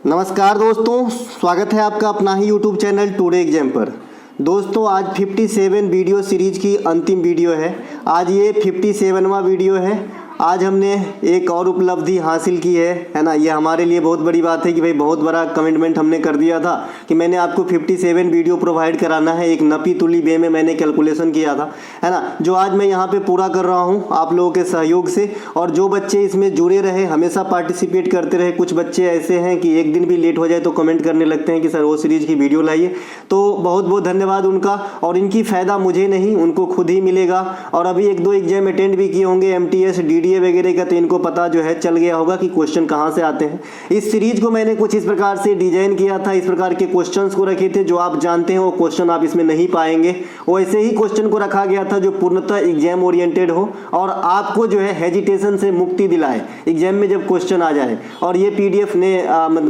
नमस्कार दोस्तों, स्वागत है आपका अपना ही यूट्यूब चैनल टुडे एग्जाम पर। दोस्तों आज 57 वीडियो सीरीज की अंतिम वीडियो है। आज ये 57वां वीडियो है। आज हमने एक और उपलब्धि हासिल की है ना। ये हमारे लिए बहुत बड़ी बात है कि भाई बहुत बड़ा कमिटमेंट हमने कर दिया था कि मैंने आपको 57 वीडियो प्रोवाइड कराना है। एक नपी तुली वे में मैंने कैलकुलेशन किया था, है ना, जो आज मैं यहाँ पे पूरा कर रहा हूँ आप लोगों के सहयोग से। और जो बच्चे इसमें जुड़े रहे, हमेशा पार्टिसिपेट करते रहे, कुछ बच्चे ऐसे हैं कि एक दिन भी लेट हो जाए तो कमेंट करने लगते हैं कि सर वो सीरीज की वीडियो लाइए, तो बहुत बहुत धन्यवाद उनका। और इनकी फ़ायदा मुझे नहीं, उनको खुद ही मिलेगा। और अभी एक दो एग्जाम अटेंड भी किए होंगे MTS DDA वगैरह का, तो इनको पता जो है चल गया होगा कि क्वेश्चन कहाँ से आते हैं। इस सीरीज को मैंने कुछ इस प्रकार से डिजाइन किया था, इस प्रकार के क्वेश्चंस को रखे थे। जो आप जानते हैं वो क्वेश्चन आप इसमें नहीं पाएंगे। वो ऐसे ही क्वेश्चन को रखा गया था जो पूर्णतः एग्जाम ओरिएंटेड हो और आपको जो है हेजिटेशन से मुक्ति दिलाए एग्जाम में जब क्वेश्चन आ जाए। और ये PDF ने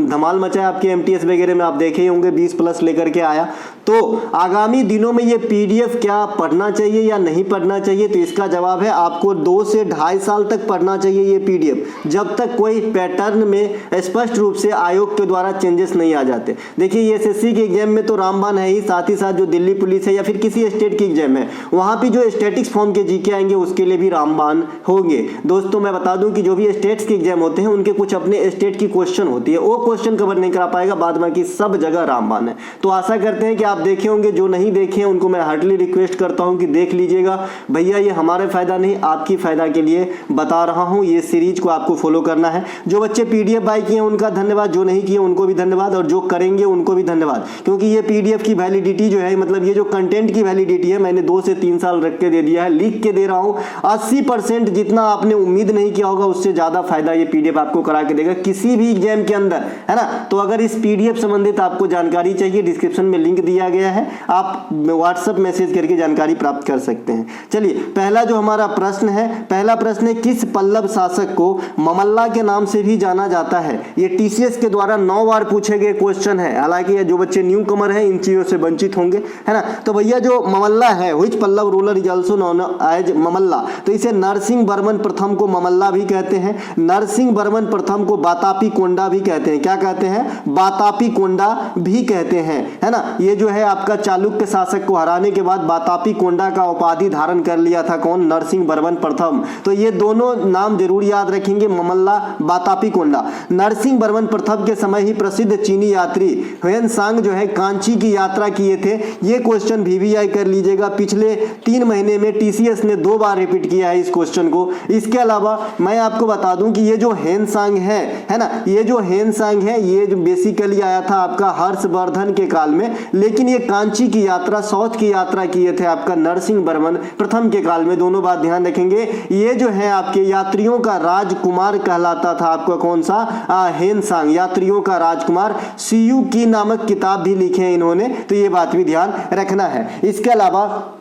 धमाल मचाया आपके MTS वगैरह में, आप देखे ही होंगे 20+ लेकर के आया। तो आगामी दिनों में ये PDF क्या पढ़ना चाहिए या नहीं पढ़ना चाहिए, तो इसका जवाब है आपको 2 से 2.5 साल तक पढ़ना चाहिए ये PDF, जब तक कोई पैटर्न में स्पष्ट रूप से आयोग के द्वारा चेंजेस नहीं आ जाते। देखिए ये SSC के एग्जाम में तो रामबाण है ही, साथ ही साथ जो दिल्ली पुलिस है या फिर किसी स्टेट की एग्जाम है वहां भी जो स्टैटिक्स फॉर्म के GK आएंगे उसके लिए भी रामबाण होंगे। दोस्तों मैं बता दूं कि जो भी स्टेट्स के एग्जाम होते हैं उनके कुछ अपने स्टेट की क्वेश्चन होती है, वो क्वेश्चन कवर नहीं करा पाएगा, बाद बाकी सब जगह रामबाण है। तो आशा करते हैं कि आप देखे होंगे। जो नहीं देखे हैं उनको मैं हार्डली रिक्वेस्ट करता हूं कि देख लीजिएगा। भैया ये हमारे फायदा नहीं, आपकी फायदा के लिए बता रहा हूं। ये सीरीज को आपको फॉलो करना है। जो बच्चे PDF बाय किए उनका धन्यवाद, जो नहीं किए उनको भी धन्यवाद, और जो करेंगे उनको भी धन्यवाद। क्योंकि ये PDF की वैलिडिटी जो है, मतलब ये जो कंटेंट की वैलिडिटी है, मैंने 2 से 3 साल रख के दे दिया है, लिख के दे रहा हूं। 80% जितना आपने उम्मीद नहीं किया होगा उससे ज्यादा फायदा ये PDF आपको करा के देगा किसी भी एग्जाम के अंदर, है ना। तो अगर इस PDF संबंधित आपको जानकारी चाहिए, डिस्क्रिप्शन में लिंक दिया गया है, आप व्हाट्सएप मैसेज करके जानकारी प्राप्त कर सकते हैं। चलिए पहला जो हमारा प्रश्न है, पहला प्रश्न है किस पल्लव शासक को ममल्ला के नाम से भी जाना जाता है। ये TCS के द्वारा 9 बार पूछे गए क्वेश्चन है। हालांकि जो बच्चे न्यू कमर हैं इन चीजों से वंचित होंगे, है ना। तो भैया जो ममल्ला है, which Pallava ruler is also known as Mamalla, तो इसे नरसिंह वर्मन प्रथम को ममल्ला भी कहते हैं। नरसिंह वर्मन प्रथम को बातापी कोंडा भी कहते हैं। क्या कहते हैं? बातापी कोंडा भी कहते हैं, है ना। ये जो है आपका चालुक्य शासक को हराने के बाद बातापी कोंडा का उपाधि धारण कर लिया था कौन? नरसिंह वर्मन प्रथम। तो ये दोनों नाम जरूर याद रखेंगे, ममल्ला, बातापी कोंडा। नरसिंह वर्मन प्रथम के समय ही प्रसिद्ध चीनी यात्री ह्वेनसांग जो है कांची की यात्रा किए थे। ये क्वेश्चन VVI कर लीजिएगा। पिछले 3 महीने में TCS ने 2 बार रिपीट किया है इस क्वेश्चन को। इसके अलावा मैं आपको बता दूं कि ये जो ह्वेनसांग है ना, ये जो ह्वेनसांग है ये जो बेसिकली आया था आपका हर्षवर्धन के काल में, लेकिन ये कांची की यात्रा, साउथ की यात्रा किए थे आपका नरसिंह वर्मन प्रथम के काल में। दोनों बात ध्यान रखेंगे। ये जो है आपके यात्रियों का राजकुमार कहलाता था आपका कौन सा? ह्वेनसांग, यात्रियों का राजकुमार। सीयू की नामक किताब भी लिखे हैं इन्होंने, तो ये बात भी ध्यान रखना है। इसके अलावा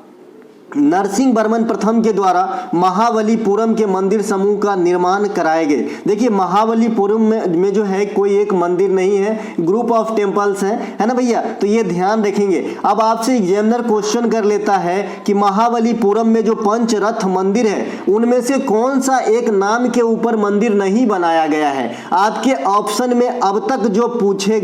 नरसिंह वर्मन प्रथम के द्वारा महाबलीपुरम के मंदिर समूह का निर्माण कराए गए। देखिए महाबलीपुरम में जो है कोई एक मंदिर नहीं है, ग्रुप ऑफ टेम्पल्स है ना भैया। तो ये ध्यान रखेंगे। अब आपसे एग्जामिनर क्वेश्चन कर लेता है कि महाबलीपुरम में जो पंचरथ मंदिर है उनमें से कौन सा एक नाम के ऊपर मंदिर नहीं बनाया गया है। आपके ऑप्शन में अब तक जो पूछे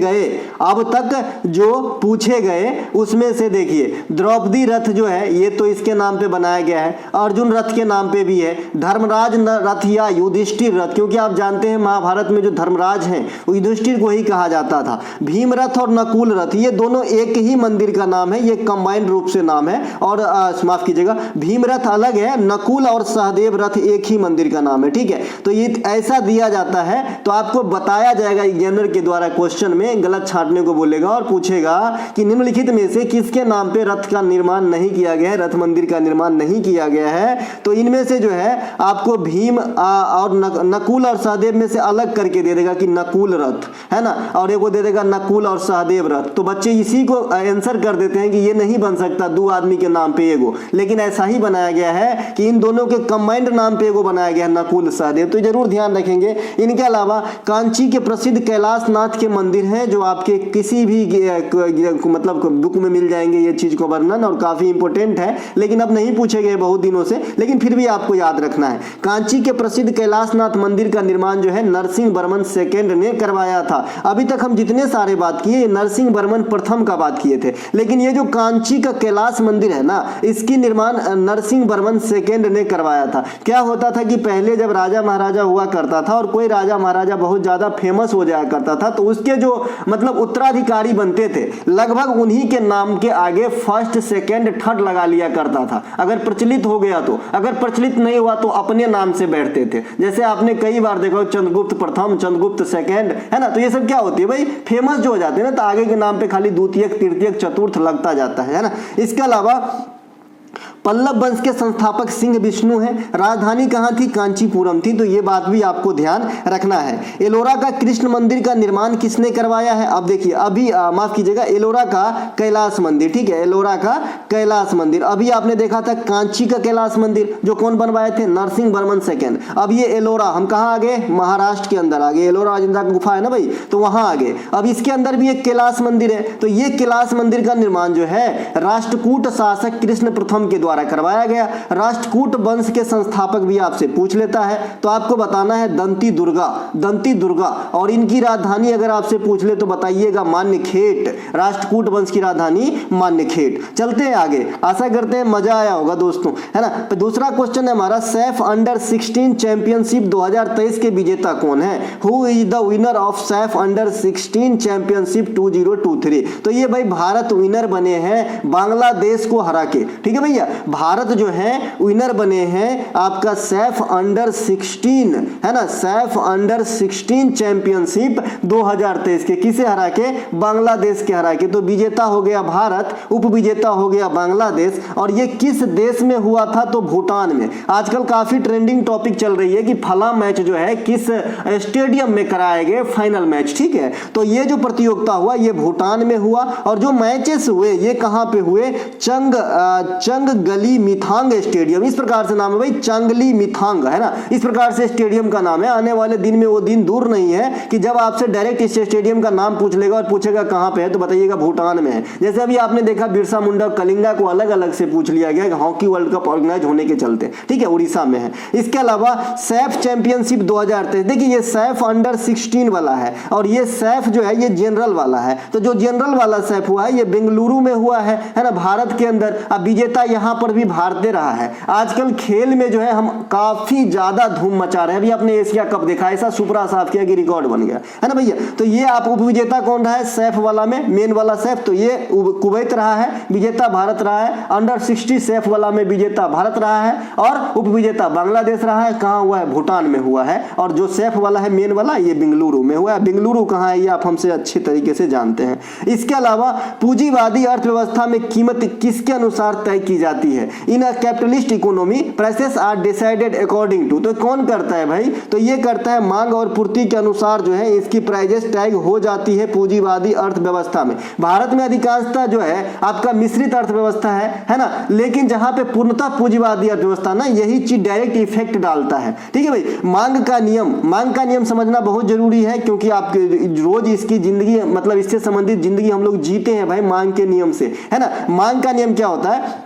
गए उसमें से देखिए द्रौपदी रथ जो है ये तो इसके नाम पे बनाया गया है, अर्जुन रथ के नाम पे भी है, धर्मराज रथ या युधिष्ठिर रथ, क्योंकि आप जानते हैं महाभारत में जो धर्मराज हैं वो युधिष्ठिर को ही कहा जाता था। भीम रथ और नकुल रथ ये दोनों एक ही मंदिर का नाम है, ये कंबाइंड रूप से नाम है। और माफ कीजिएगा, भीम रथ अलग है, नकुल और सहदेव रथ एक ही मंदिर का नाम है, ठीक है। तो ये ऐसा दिया जाता है, तो आपको बताया जाएगा एग्जामिनर के द्वारा क्वेश्चन में, गलत छांटने को बोलेगा और पूछेगा कि निम्नलिखित में से किसके नाम पे रथ का निर्माण नहीं किया गया है, रथ मंदिर का निर्माण नहीं किया गया है। तो इनमें से जो है आपको भीम और नकुल और सहदेव में से अलग करके दे देगा कि नकुल रथ, है ना, और एक को दे देगा नकुल और सहदेव रथ। तो बच्चे इसी को आंसर कर देते हैं कि ये नहीं बन सकता 2 आदमी के नाम पे एगो, लेकिन ऐसा ही बनाया गया है कि इन दोनों के कंबाइंड नाम पे एगो बनाया गया है नकुल सहदेव। तो जरूर ध्यान रखेंगे। इनके अलावा कांची के प्रसिद्ध कैलाशनाथ के मंदिर हैं जो आपके किसी भी मतलब बुक में मिल जाएंगे ये चीज को वर्णन, और काफी इंपोर्टेंट है। लेकिन लेकिन अब नहीं पूछे गए बहुत दिनों से, लेकिन फिर भी आपको याद रखना है। कांची के प्रसिद्ध कैलाशनाथ मंदिर का निर्माण जो है नरसिंह वर्मन सेकेंड ने करवाया था। अभी तक हम जितने सारे बात किए नरसिंह वर्मन प्रथम का बात किए थे, लेकिन ये जो कांची का कैलाश मंदिर है ना, इसकी निर्माण नरसिंह वर्मन सेकेंड ने करवाया था। क्या होता था कि पहले जब राजा महाराजा हुआ करता था और कोई राजा महाराजा बहुत ज्यादा फेमस हो जाया करता था, तो उसके जो मतलब उत्तराधिकारी बनते थे लगभग उन्हीं के नाम के आगे फर्स्ट सेकेंड थर्ड लगा लिया करता था। अगर प्रचलित हो गया तो, अगर प्रचलित नहीं हुआ तो अपने नाम से बैठते थे। जैसे आपने कई बार देखो चंद्रगुप्त प्रथम, चंद्रगुप्त सेकेंड, है ना, तो ये सब क्या होती है भाई, फेमस जो हो जाते हैं ना, तो आगे के नाम पे खाली द्वितीयक तृतीयक चतुर्थ लगता जाता है ना। इसके अलावा पल्लव वंश के संस्थापक सिंह विष्णु हैं। राजधानी कहाँ थी? कांचीपुरम थी, तो ये बात भी आपको ध्यान रखना है। एलोरा का कृष्ण मंदिर का निर्माण किसने करवाया है? अब देखिए, अभी माफ कीजिएगा, एलोरा का कैलाश मंदिर, ठीक है, एलोरा का कैलाश मंदिर। अभी आपने देखा था कांची का कैलाश मंदिर, जो कौन बनवाए थे? नरसिंह वर्मन सेकेंड। अब ये एलोरा, हम कहाँ आ गए? महाराष्ट्र के अंदर आ गए। एलोरा अजंता की गुफा है ना भाई, तो वहां आ गए। अब इसके अंदर भी एक कैलाश मंदिर है, तो ये कैलाश मंदिर का निर्माण जो है राष्ट्रकूट शासक कृष्ण प्रथम के द्वारा करवाया गया। राष्ट्रकूट वंश के संस्थापक भी आपसे पूछ लेता है, तो आपको बताना है दंती दुर्गा, दंती दुर्गा। और इनकी राजधानी अगर आपसे पूछ ले तो बताइएगा मान्यखेट। राष्ट्रकूट वंश की राजधानी मान्यखेट। चलते हैं आगे, आशा करते हैं मजा आया होगा दोस्तों, है ना। तो दूसरा क्वेश्चन है हमारा, सैफ अंडर 16 चैंपियनशिप 2023 के विजेता कौन है? Who is the winner of Saif under 16 championship 2023? तो ये भाई भारत विनर बने हैं बांग्लादेश को हरा के, ठीक है भैया। भारत जो है विनर बने हैं आपका सैफ अंडर 16, है ना, सैफ अंडर 16 चैंपियनशिप 2023 के। किसे हरा के? बांग्लादेश के हरा के। तो विजेता हो गया भारत, उप विजेता हो गया बांग्लादेश। और ये किस देश में हुआ था? तो भूटान में। आजकल काफी ट्रेंडिंग टॉपिक चल रही है कि फला मैच जो है किस स्टेडियम में कराए गए फाइनल मैच, ठीक है। तो ये जो प्रतियोगिता हुआ ये भूटान में हुआ, और जो मैचेस हुए ये कहां पे हुए? चंगली मिथांग स्टेडियम, इस प्रकार से नाम है भाई, चंगली मिथांग, है ना, इस प्रकार से स्टेडियम का नाम है। आने वाले दिन में वो दिन दूर नहीं है कि जब आपसे डायरेक्ट इस स्टेडियम का नाम पूछ लेगा और पूछेगा कहां पे है, तो बताइएगा भूटान में है। जैसे अभी आपने देखा बिरसा मुंडा कलिंगा को अलग अलग से पूछ लिया गया हॉकी वर्ल्ड कप ऑर्गेनाइज होने के चलते, ठीक है, उड़ीसा में है। इसके अलावा सैफ चैंपियनशिप 2023, देखिए ये सैफ अंडर 16 वाला है, और ये सैफ जो है ये जनरल वाला है। तो जो जनरल वाला सैफ हुआ है ये बेंगलुरु में हुआ है ना, भारत के अंदर। अब विजेता यहां पर भी भारतीय रहा है। आजकल खेल में जो है हम काफी ज्यादा धूम मचा रहे हैं। अभी आपने एशिया कप देखा, ऐसा सुपरा साफ किया कि रिकॉर्ड बन गया, है ना भैया। तो ये आप उप विजेता कौन रहा है? सैफ वाला में, मेन वाला सैफ, तो ये कुवैत रहा है, विजेता भारत रहा है। अंडर 60 सैफ वाला में विजेता भारत रहा है, और उप विजेता बांग्लादेश रहा है। कहां हुआ है? भूटान में हुआ है। और जो सैफ वाला है मेन वाला, ये बेंगलुरु में हुआ है। बेंगलुरु कहां है ये आप हमसे अच्छे तरीके से जानते हैं। इसके अलावा पूंजीवादी अर्थव्यवस्था में कीमत किसके अनुसार तय की जाती है? In a capitalist economy prices are decided according to, तो कौन करता है भाई? तो ये करता है मांग और पूर्ति के अनुसार जो है इसकी प्राइजेस टैग हो जाती है पूंजीवादी अर्थव्यवस्था में। भारत में अधिकांशतः जो है आपका मिश्रित अर्थव्यवस्था है ना, लेकिन जहां पे पूर्णतः पूंजीवादी अर्थव्यवस्था ना, यही चीज डायरेक्ट इफेक्ट डालता है, ठीक है भाई। मांग का नियम समझना बहुत जरूरी है, क्योंकि आप रोज इसकी जिंदगी मतलब इससे संबंधित जिंदगी हम लोग जीते हैं भाई मांग के नियम से, है ना। मांग का नियम क्या होता है?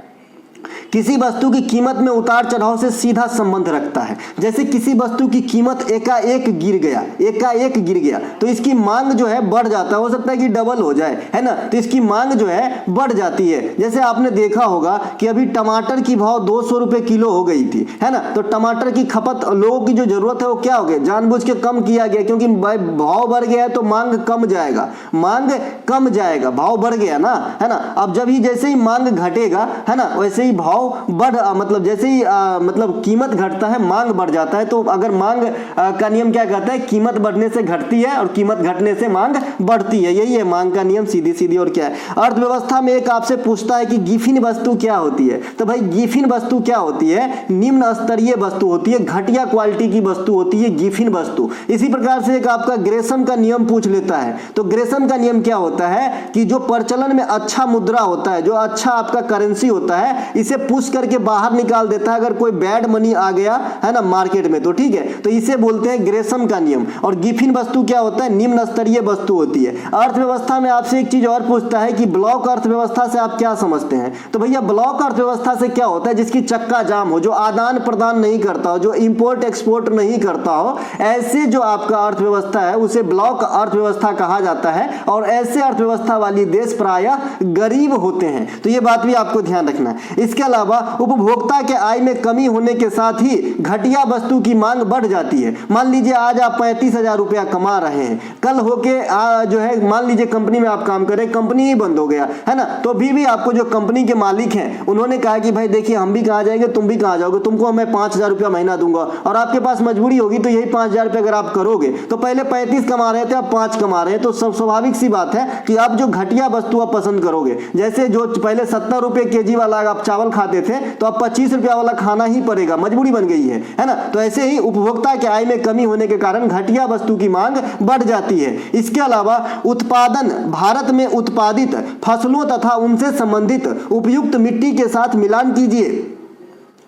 किसी वस्तु की कीमत में उतार चढ़ाव से सीधा संबंध रखता है। जैसे किसी वस्तु की कीमत एकाएक गिर गया तो इसकी मांग जो है बढ़ जाता है, हो सकता है कि डबल हो जाए, है ना, तो इसकी मांग जो है बढ़ जाती है। जैसे आपने देखा होगा कि अभी टमाटर की भाव 200 रुपए किलो हो गई थी, है ना, तो टमाटर की खपत लोगों की जो जरूरत है वो क्या हो गया? जानबूझ के कम किया गया, क्योंकि भाव बढ़ गया है तो मांग कम जाएगा, भाव बढ़ गया ना, है ना। अब जब ही जैसे ही मांग घटेगा, है ना, वैसे ही भाव मतलब जैसे ही मतलब कीमत घटता है मांग बढ़ जाता है। तो अगर मांग का नियम क्या कहता है? कीमत बढ़ने से घटती है और कीमत घटने से मांग बढ़ती है, यही है मांग का नियम, सीधी। और क्या है? अर्थव्यवस्था में एक आपसे पूछता है कि गिफिन वस्तु क्या होती है? तो भाई गिफिन वस्तु क्या होती है? निम्न स्तरीय वस्तु होती है, घटिया क्वालिटी की वस्तु होती है गिफिन वस्तु। इसी प्रकार से एक आपका ग्रेसम का नियम पूछ लेता है। तो ग्रेसम का नियम क्या होता है कि जो प्रचलन में अच्छा मुद्रा होता है, जो अच्छा आपका करेंसी होता है, इसे पुश करके बाहर निकाल देता है अगर कोई बैड मनी आ गया है ना मार्केट में तो, ठीक है। तो इसे बोलते हैं ग्रेसम का नियम। और गिफिन वस्तु क्या होता है? निम्न स्तरीय वस्तु होती है। अर्थव्यवस्था में आपसे एक चीज और पूछता है कि ब्लॉक अर्थव्यवस्था से आप क्या समझते हैं? तो भैया ब्लॉक अर्थव्यवस्था से क्या होता है? जिसकी चक्का जाम हो, जो आदान प्रदान नहीं करता हो, जो इंपोर्ट एक्सपोर्ट नहीं करता हो, ऐसे जो आपका अर्थव्यवस्था है उसे ब्लॉक अर्थव्यवस्था कहा जाता है। और ऐसे अर्थव्यवस्था वाली देश प्रायः गरीब होते हैं, तो ये बात भी आपको ध्यान रखना है। इसके अलावा उपभोक्ता के आय में कमी होने के साथ ही घटिया वस्तु की मांग बढ़ जाती है। मान लीजिए आज आप 35,000 रुपया कमा रहे हैं, कल होके जो है मान लीजिए कंपनी में आप काम कर रहे हैं, कंपनी ही बंद हो गया है ना, तो भी आपको जो कंपनी के मालिक हैं उन्होंने कहा कि भाई देखिए हम भी कहाँ जाएंगे, तुम भी कहाँ जाओगे, तुमको मैं 5,000 रुपया महीना दूंगा और आपके पास मजबूरी होगी तो यही 5,000 रुपये अगर आप करोगे तो पहले 35 कमा रहे थे आप 5 कमा रहे हैं, तो स्वाभाविक सी बात है कि आप जो घटिया वस्तु आप पसंद करोगे। जैसे जो पहले 70 रुपये केजी वाला आप चावल खाते थे तो अब 25 रुपया वाला खाना ही पड़ेगा, मजबूरी बन गई है ना। तो ऐसे ही उपभोक्ता के आय में कमी होने के कारण घटिया वस्तु की मांग बढ़ जाती है। इसके अलावा उत्पादन, भारत में उत्पादित फसलों तथा उनसे संबंधित उपयुक्त मिट्टी के साथ मिलान कीजिए।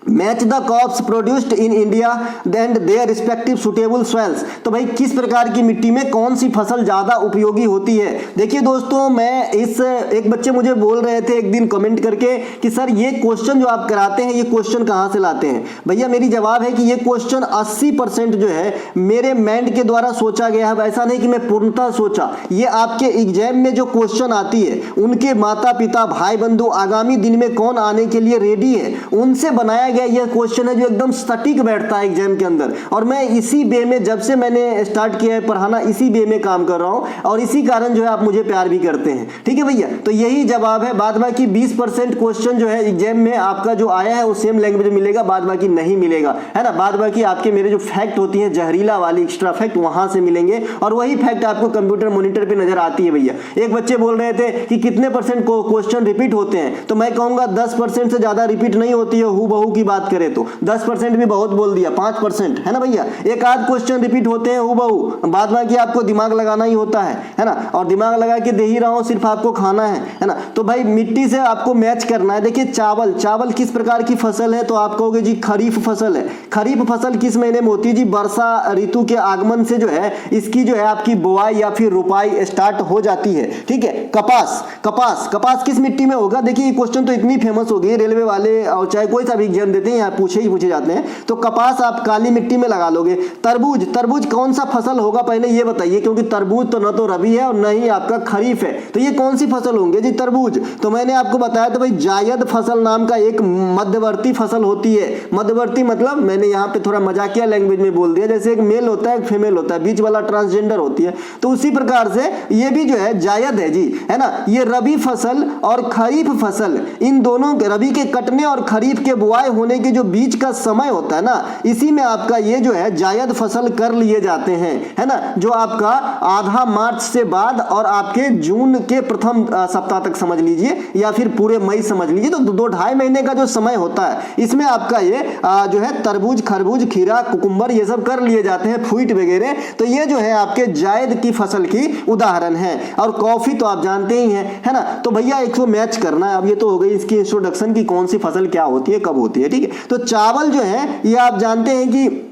Match the crops produced in India and their respective suitable soils. तो भाई किस प्रकार की मिट्टी में कौन सी फसल ज्यादा उपयोगी होती है? देखिए दोस्तों, मैं एक बच्चे मुझे बोल रहे थे एक दिन कमेंट करके कि सर ये क्वेश्चन जो आप कराते हैं ये क्वेश्चन कहाँ से लाते हैं? भैया मेरी जवाब है कि ये क्वेश्चन 80% जो है मेरे माइंड के द्वारा सोचा गया है। ऐसा नहीं कि मैं पूर्णतः सोचा, ये आपके एग्जाम में जो क्वेश्चन आती है उनके माता पिता भाई बंधु आगामी दिन में कौन आने के लिए रेडी है उनसे बनाया गया यह क्वेश्चन है जो एकदम सटीक बैठता है एग्जाम के अंदर। और मैं इसी वे में जब से मैंने स्टार्ट किया है पढ़ाना इसी वे में काम कर रहा हूं और इसी कारण जो है आप मुझे प्यार भी करते हैं, ठीक है भैया। तो यही जवाब है। बाद बाकी 20% क्वेश्चन जो है एग्जाम में आपका जो आया है वो सेम लैंग्वेज में मिलेगा, बाद बाकी नहीं मिलेगा, है ना। बाद बाकी आपके मेरे जो फैक्ट होती है जहरीला वाली एक्स्ट्रा फैक्ट वहां से मिलेंगे और वही फैक्ट आपको कंप्यूटर मॉनिटर पे नजर आती है भैया। एक बच्चे बोल रहे थे कि कितने % क्वेश्चन रिपीट होते हैं, तो मैं कहूंगा 10% से ज्यादा रिपीट नहीं होती है। हु बहू की बात करें तो 10% भी बहुत बोल दिया, 5% है ना भैया। एक आध क्वेश्चन रिपीट होते हैं हु बहू, बाद बाकी आपको दिमाग लगाना ही होता है ना। और दिमाग लगा के दे ही रहा हूं, सिर्फ आपको खाना है ना। तो भाई मिट्टी से आपको मैच करना है। देखिए चावल किस प्रकार की फसल है? तो आप कहोगे जी खरीफ फसल है। खरीफ फसल किस महीने में होती है जी? वर्षा ऋतु के आगमन से जो है इसकी जो है आपकी बुआई या फिर रुपाई स्टार्ट हो जाती है, ठीक है। कपास किस मिट्टी में होगा? देखिए ये क्वेश्चन तो इतनी फेमस हो गई, रेलवे वाले और चाहे कोई सा भी एग्जाम देते हैं यहाँ पूछे जाते हैं। तो कपास आप काली मिट्टी में लगा लोगे। तरबूज कौन सा फसल होगा पहले ये बताइए, क्योंकि तरबूज तो न तो रबी है और न ही आपका खरीफ है, तो ये कौन सी फसल होंगे जी? तरबूज। तो मैंने आपको बताया था भाई जायद फसल नाम का एक मध्यवर्ती फसल होती है। मध्यवर्ती मतलब मैंने यहाँ पे थोड़ा मजाकिया लैंग्वेज में बोल दिया, जैसे एक मेल होता है एक फीमेल होता है, बीच वाला ट्रांसजेंडर होती है, तो उसी प्रकार से ये भी जो है जायद है जी, है ना। ये रबी फसल और खरीफ फसल, इन दोनों रबी के कटने और खरीफ के बुआई होने के जो बीच का समय होता है ना, इसी में आपका ये जो है जायद फसल कर लिए जाते हैं, है ना। जो आपका आधा मार्च से बाद और आपके जून के प्रथम सप्ताह तक समझ लीजिए या फिर पूरे मई समझ लीजिए, तो 2-2.5 महीने का जो समय होता है इसमें आपका ये जो है तरबूज, खरबूज, खीरा, कुकुम्बर ये सब कर लिए जाते हैं, फ्रूट वगैरह। तो ये जो है आपके जायद की फसल की उदाहरण है। और कॉफी तो आप जानते ही हैं, है ना। तो भैया इसको मैच करना है। अब ये तो हो गई इसकी इंट्रोडक्शन की कौन सी फसल क्या होती है कब होती है, ठीक है। तो चावल जो है ये आप जानते हैं कि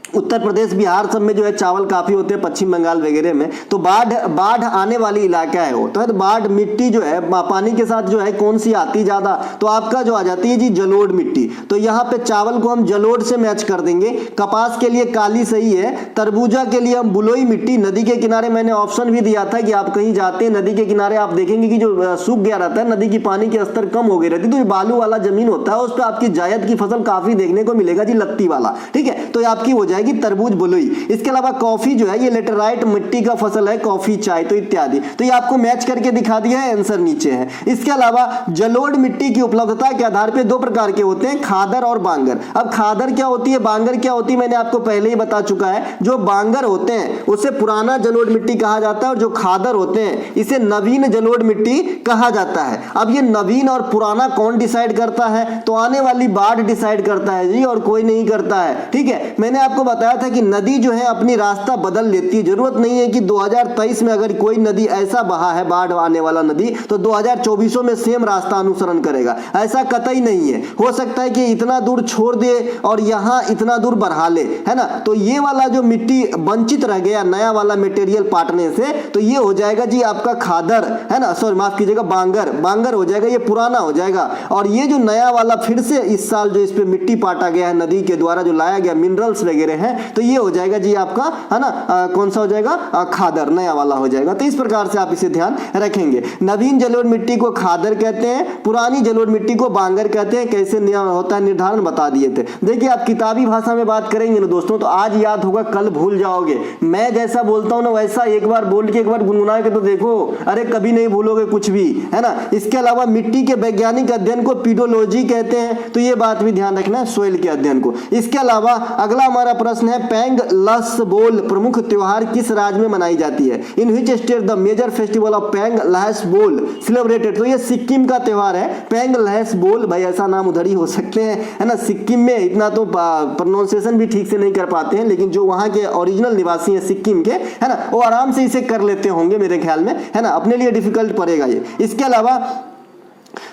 उत्तर प्रदेश बिहार सब में जो है चावल काफी होते हैं, पश्चिम बंगाल वगैरह में। तो बाढ़ आने वाली इलाका है वो, तो बाढ़ मिट्टी जो है पानी के साथ जो है कौन सी आती ज्यादा, तो आपका जो आ जाती है जी जलोढ़ मिट्टी। तो यहाँ पे चावल को हम जलोढ़ से मैच कर देंगे। कपास के लिए काली सही है। तरबूजा के लिए हम बलुई मिट्टी। नदी के किनारे मैंने ऑप्शन भी दिया था कि आप कहीं जाते हैं नदी के किनारे आप देखेंगे कि जो सूख गया रहता है, नदी की पानी के स्तर कम हो गई रहती है, तो बालू वाला जमीन होता है उस पर आपकी जायद की फसल काफी देखने को मिलेगा जी, लत्ती वाला, ठीक है। तो आपकी हो जाएगी तरबूज, बलुई। इसके अलावा कॉफी जो है ये लेटेराइट मिट्टी का फसल है, कॉफी, चाय, तो इत्यादि। तो ये आपको मैच करके दिखा दिया है, आंसर नीचे है। इसके अलावा जलोढ़ मिट्टी की उपलब्धता के आधार पे 2 प्रकार के होते हैं, खादर और बांगर। अब खादर क्या होती है, बांगर क्या होती है, मैंने आपको पहले ही बता चुका है। जो बांगर होते हैं उसे पुराना जलोढ़ मिट्टी कहा जाता है और जो खादर होते हैं इसे नवीन जलोढ़ मिट्टी कहा जाता है। अब ये नवीन और पुराना कौन डिसाइड करता है? तो आने वाली बाढ़ डिसाइड करता है जी, और कोई नहीं करता है, ठीक है। मैंने आपको बताया था कि नदी जो है अपनी रास्ता बदल लेती है। जरूरत नहीं है कि 2023 में अगर कोई नदी ऐसा बहा है, बाढ़ आने वाला नदी, तो 2024 में सेम रास्ता अनुसरण करेगा, ऐसा कतई नहीं है। हो सकता है कि इतना दूर छोड़ दे और यहाँ इतना दूर बढ़ा ले, है ना। तो ये वाला जो मिट्टी वंचित रह गया नया वाला मटेरियल पाटने से, तो ये हो जाएगा जी आपका खादर, है ना, सॉरी माफ कीजिएगा, बांगर हो जाएगा, ये पुराना हो जाएगा। और ये जो नया वाला फिर से इस साल जो इस पे मिट्टी पाटा गया है नदी के द्वारा, जो लाया गया मिनरल्स वगैरह हैं, तो ये हो जाएगा जी आपका, है ना, कौन सा हो जाएगा, खादर, नया वाला हो जाएगा। तो इस प्रकार से आप इसे ध्यान रखेंगे। नवीन जलोढ़ मिट्टी को खादर कहते हैं, पुरानी जलोढ़ मिट्टी को बांगर कहते हैं। कैसे नियम होता है निर्धारण बता दिए थे। देखिए आप किताबी भाषा में बात करेंगे ना दोस्तों, तो आज याद होगा कल भूल जाओगे। मैं जैसा बोलता हूं ना वैसा एक बार बोल के एक बार गुनगुना के तो देखो, अरे कभी नहीं भूलोगे कुछ भी, है ना। इसके अलावा मिट्टी के वैज्ञानिक अध्ययन को पीडोलॉजी कहते हैं, तो ये बात भी ध्यान रखना है, सोइल के अध्ययन को। इसके अलावा अगला हमारा प्रश्न है, पेंग लसबोल प्रमुख त्योहार किस राज्य में मनाई जाती है? In which state the major festival of Pang Lhabsol celebrated? तो ये सिक्किम का त्योहार है पेंग लसबोल। भाई ऐसा नाम उधर ही हो सकते हैं, है ना। सिक्किम में इतना तो प्रोनाउंसिएशन भी ठीक से नहीं कर पाते हैं, लेकिन जो वहां के ओरिजिनल निवासी हैं सिक्किम के, है ना, वो आराम से इसे कर लेते होंगे मेरे ख्याल में, है ना। अपने लिए डिफिकल्ट पड़ेगा ये। इसके अलावा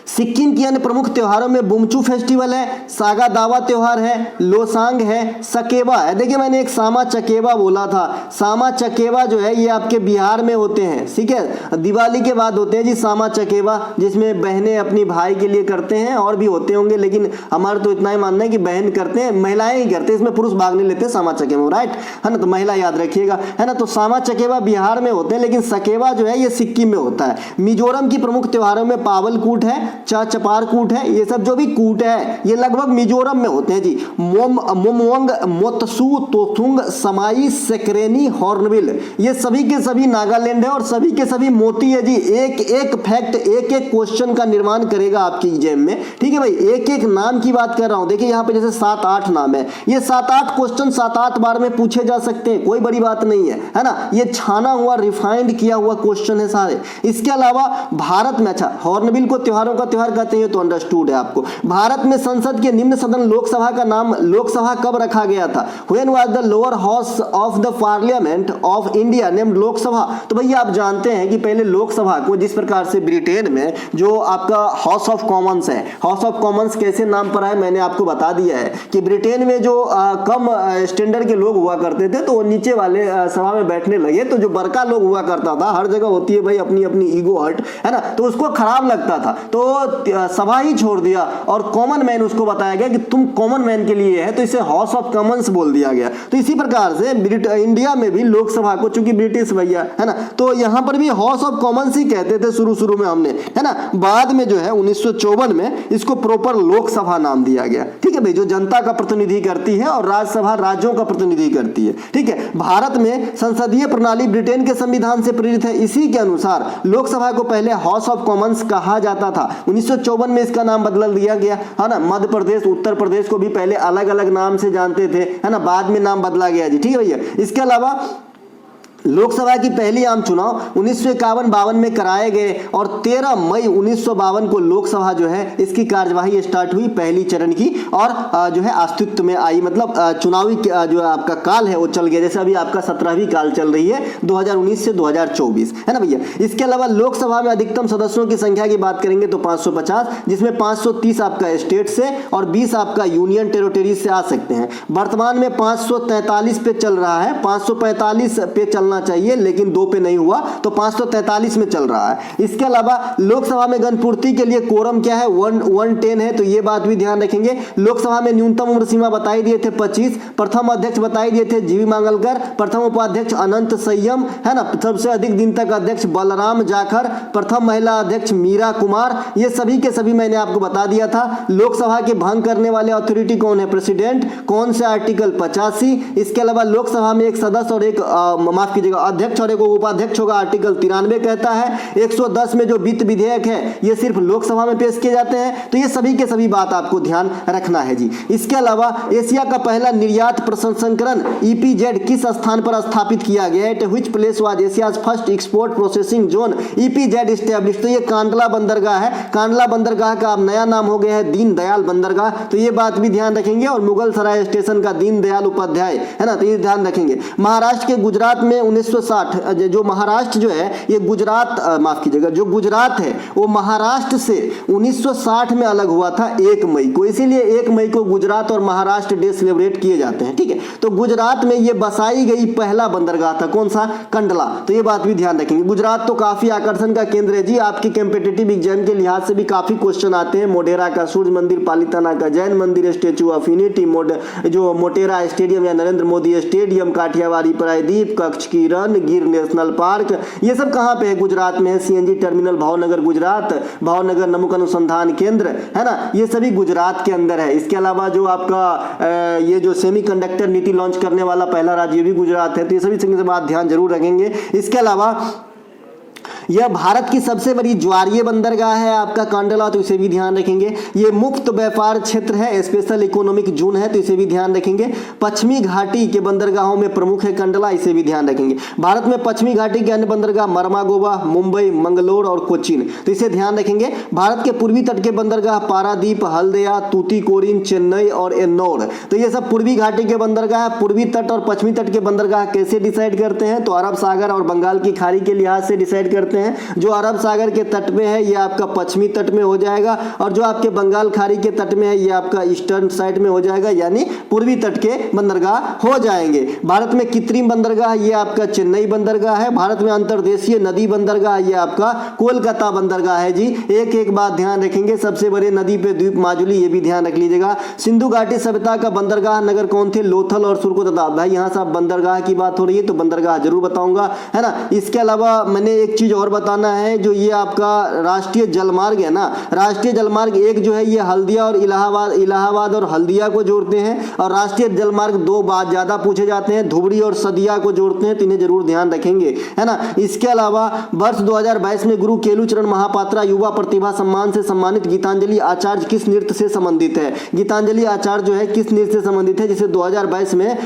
सिक्किम की अन्य प्रमुख त्योहारों में बुमचू फेस्टिवल है, सागा दावा त्योहार है, लोसांग है, सकेबा है। देखिए मैंने एक सामा चकेबा बोला था, सामा चकेबा जो है ये आपके बिहार में होते हैं, ठीक है। दिवाली के बाद होते हैं जी सामा चकेबा, जिसमें बहनें अपनी भाई के लिए करते हैं, और भी होते होंगे, लेकिन हमारा तो इतना ही मानना है कि बहन करते हैं, महिलाएं ही करते हैं, इसमें पुरुष भाग नहीं लेते सामा चकेबा, राइट, है ना। तो महिला याद रखिएगा, है ना। तो सामा चकेबा बिहार में होते हैं, लेकिन सकेबा जो है ये सिक्किम में होता है। मिजोरम की प्रमुख त्योहारों में पावल कूट है, चपार कूट है, ये सब जो भी कूट है ये लगभग मिजोरम में होते हैं जी। मोमवंग, मोत्सू, तोथुंग, समाई, सेक्रेनी, हॉर्नबिल, ये सभी के सभी नागालैंड है और सभी के सभी मोती है जी। एक एक फैक्ट, एक एक क्वेश्चन का निर्माण करेगा आपकी एग्जाम में, ठीक है भाई। एक एक नाम की बात कर रहा हूं, देखिए यहाँ पे जैसे 7-8 नाम है, ये 7-8 क्वेश्चन 7-8 बार में पूछे जा सकते हैं, कोई बड़ी बात नहीं है ना। ये छाना हुआ, रिफाइंड किया हुआ क्वेश्चन है सारे। इसके अलावा भारत में, अच्छा हॉर्नबिल को त्योहारों का त्योहार कहते हैं तो अंडरस्टूड है आपको। भारत में संसद के निम्न सदन लोकसभा का नाम लोकसभा कब रखा गया था? When was the lower house of the parliament of India named Lok Sabha? तो भैया आप जानते हैं कि पहले लोकसभा को जिस प्रकार से ब्रिटेन में जो आपका हाउस ऑफ कॉमन्स है, हाउस ऑफ कॉमन्स कैसे नाम पर है मैंने आपको बता दिया है कि ब्रिटेन में जो कम स्टैंडर्ड के लोग हुआ करते थे तो वो नीचे वाले सभा में बैठने लगे, तो जो बड़का लोग हुआ करता था, हर जगह होती है भाई अपनी अपनी ईगो हर्ट, है ना, तो उसको खराब लगता था, तो सभा ही छोड़ दिया और कॉमन मैन उसको बताया गया कि तुम कॉमन मैन के लिए है, तो इसे हाउस ऑफ कॉमन्स बोल दिया गया। तो इसी प्रकार से इंडिया में भी लोकसभा को, चूंकि ब्रिटिश भैया है ना, तो यहां पर भी हाउस ऑफ कॉमन्स ही कहते थे शुरू में हमने, है ना। बाद में जो है 1954 में इसको प्रॉपर लोकसभा नाम दिया गया, ठीक है भाई, जो जनता का प्रतिनिधि करती है और राज्यसभा राज्यों का प्रतिनिधि करती है, ठीक है। भारत में संसदीय प्रणाली ब्रिटेन के संविधान से प्रेरित है। इसी के अनुसार लोकसभा को पहले हाउस ऑफ कॉमन्स कहा जाता था। 1954 में इसका नाम बदल दिया गया, है ना। मध्य प्रदेश, उत्तर प्रदेश को भी पहले अलग अलग नाम से जानते थे, है ना, बाद में नाम बदला गया जी, ठीक है भैया। इसके अलावा लोकसभा की पहली आम चुनाव 1951-52 में कराए गए और 13 मई 1952 को लोकसभा जो है इसकी कार्यवाही स्टार्ट हुई पहली चरण की, और जो है अस्तित्व में आई, मतलब चुनावी जो आपका काल है वो चल गया। जैसे अभी आपका 17वीं काल चल रही है 2019 से 2024, है ना भैया। इसके अलावा लोकसभा में अधिकतम सदस्यों की संख्या की बात करेंगे तो 550, जिसमें 530 आपका स्टेट से और 20 आपका यूनियन टेरिटरी से आ सकते हैं। वर्तमान में 543 पे चल रहा है, 545 पे चलना चाहिए लेकिन 2 पे नहीं हुआ, तो 543 में चल रहा है। इसके अलावा लोकसभा में गणपूर्ति के लिए कोरम क्या है, 110 है, तो ये बात भी ध्यान रखेंगे। लोकसभा में न्यूनतम उम्र सीमा बताई दिए थे 25, प्रथम अध्यक्ष बताई दिए थे जीवी मांगलकर, प्रथम उपाध्यक्ष अनंत संयम, है ना, सबसे अधिक दिन तक अध्यक्ष बलराम जाखर, प्रथम महिला अध्यक्ष मीरा कुमार, ये सभी के सभी मैंने आपको बता दिया था। लोकसभा के भंग करने वाले अथॉरिटी कौन है, प्रेसिडेंट, कौन से आर्टिकल 85। इसके अलावा लोकसभा में एक सदस्य और एक माफ कीजिएगा अध्यक्ष और एक उपाध्यक्ष होगा, आर्टिकल 93 कहता है। 110 में जो वित्त विधेयक है ये सिर्फ लोकसभा में पेश किए जाते हैं। तो ये सभी के सभी बात आपको ध्यान रखना है जी। इसके अलावा एशिया का पहला निर्यात प्रसंस्करण EPZ किस स्थान पर स्थापित किया गया है? Which place was Asia's first export processing zone EPZ established? तो ये कांडला बंदरगाह है। कांडला बंदरगाह का अब नया नाम हो गया है दीनदयाल बंदरगाह। तो ये बात भी ध्यान रखेंगे। और मुगल सराय स्टेशन का दीनदयाल उपाध्याय है ना, तो ये ध्यान रखेंगे। महाराष्ट्र के गुजरात में 1960 जो महाराष्ट्र जो है ये गुजरात माफ कीजिएगा जो गुजरात है वो महाराष्ट्र से 1960 में अलग हुआ था 1 मई को, इसीलिए 1 मई को गुजरात और महाराष्ट्र डे सेलिब्रेट किए जाते हैं। ठीक है, तो गुजरात में ये बसाई गई पहला बंदरगाह था, कौन सा? कंडला। तो ये बात भी ध्यान रखेंगे। गुजरात तो काफी आकर्षण का केंद्र है जी, आपके कॉम्पिटिटिव एग्जाम के लिहाज से भी काफी क्वेश्चन आते हैं। मोढेरा का सूर्य मंदिर, पालिताना का जैन मंदिर, स्टेचू ऑफ यूनिटी, जो मोटेरा स्टेडियम या नरेंद्र मोदी स्टेडियम, काठियावाड़ी प्रायद्वीप, कच्छ की रण, गिर नेशनल पार्क, ये सब कहाँ पे है? गुजरात में है। CNG टर्मिनल भावनगर गुजरात, भावनगर नमक अनुसंधान केंद्र है ना, ये सभी गुजरात के अंदर है। इसके अलावा जो आपका ये जो सेमीकंडक्टर नीति लॉन्च करने वाला पहला राज्य भी गुजरात है। तो ये सभी से बात ध्यान जरूर रखेंगे। इसके अलावा यह भारत की सबसे बड़ी ज्वारीय बंदरगाह है आपका कांडला, तो इसे भी ध्यान रखेंगे। ये मुक्त व्यापार क्षेत्र है, स्पेशल इकोनॉमिक जोन है, तो इसे भी ध्यान रखेंगे। पश्चिमी घाटी के बंदरगाहों में प्रमुख है कंडला, इसे भी ध्यान रखेंगे। भारत में पश्चिमी घाटी के अन्य बंदरगाह मरमागोवा, मुंबई, मंगलोर और कोचीन, तो इसे ध्यान रखेंगे। भारत के पूर्वी तट के बंदरगाह पारादीप, हल्दिया, तूतीकोरिन, चेन्नई और एन्नौर, तो ये सब पूर्वी घाटी के बंदरगाह। पूर्वी तट और पश्चिमी तट के बंदरगाह कैसे डिसाइड करते हैं? तो अरब सागर और बंगाल की खाड़ी के लिहाज से डिसाइड करते हैं। जो अरब सागर के तट में है ये आपका पश्चिमी तट में हो जाएगा, और जो आपके बंगाल खाड़ी के तट में है ये आपका ईस्टर्न साइड में हो जाएगा, यानी पूर्वी तट के बंदरगाह हो जाएंगे। भारत में कृत्रिम बंदरगाह ये आपका चेन्नई बंदरगाह है। भारत में अंतर्देशीय नदी बंदरगाह ये आपका कोलकाता बंदरगाह है जी। एक एक बात ध्यान रखेंगे। सबसे बड़े नदी पे द्वीप माजुली, ये भी ध्यान रख लीजिएगा। सिंधु घाटी सभ्यता का बंदरगाह नगर कौन थे? लोथल और सुरकोतदा। भाई यहाँ से बंदरगाह की बात हो रही है तो बंदरगाह जरूर बताऊंगा, है ना। इसके अलावा मैंने एक चीज और बताना है, जो ये आपका राष्ट्रीय जलमार्ग है ना, राष्ट्रीय जलमार्ग एक जो है ये हल्दिया और इलाहाबाद और हल्दिया को जोड़ते हैं, और राष्ट्रीय जलमार्ग 2 बात ज्यादा पूछे जाते हैं, धुबरी और सदिया को जोड़ते हैं, तो इन्हें जरूर ध्यान रखेंगे, है ना। इसके अलावा वर्ष 2022 में गुरु केलुचरण महापात्रा युवा प्रतिभा सम्मान से सम्मानित गीतांजलि आचार्य किस नृत्य से संबंधित है? गीतांजलि आचार्य जो है किस नृत्य से संबंधित है, जिसे 2022 में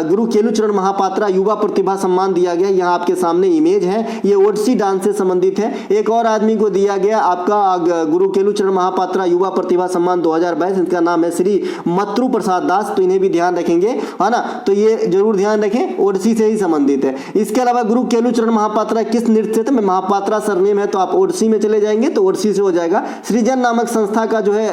गुरु केलुचरण महापात्रा युवा प्रतिभा सम्मान दिया गया। यहाँ आपके सामने इमेज है, ये ओडिसी डांस से संबंधित है। एक और आदमी को दिया गया आपका गुरु केलुचरण महापात्रा युवा प्रतिभा सम्मान 2022, इनका नाम है श्री मतृ प्रसाद दास, तो इन्हें भी ध्यान रखेंगे, है ना। तो ये जरूर ध्यान रखें, ओडिसी से ही संबंधित है। इसके अलावा गुरु केलुचरण महापात्रा किस नृत्य से? तो मैं महापात्रा सरनेम है तो आप ओडिसी में चले जाएंगे तो ओडिसी से हो जाएगा। सृजन नामक संस्था का जो है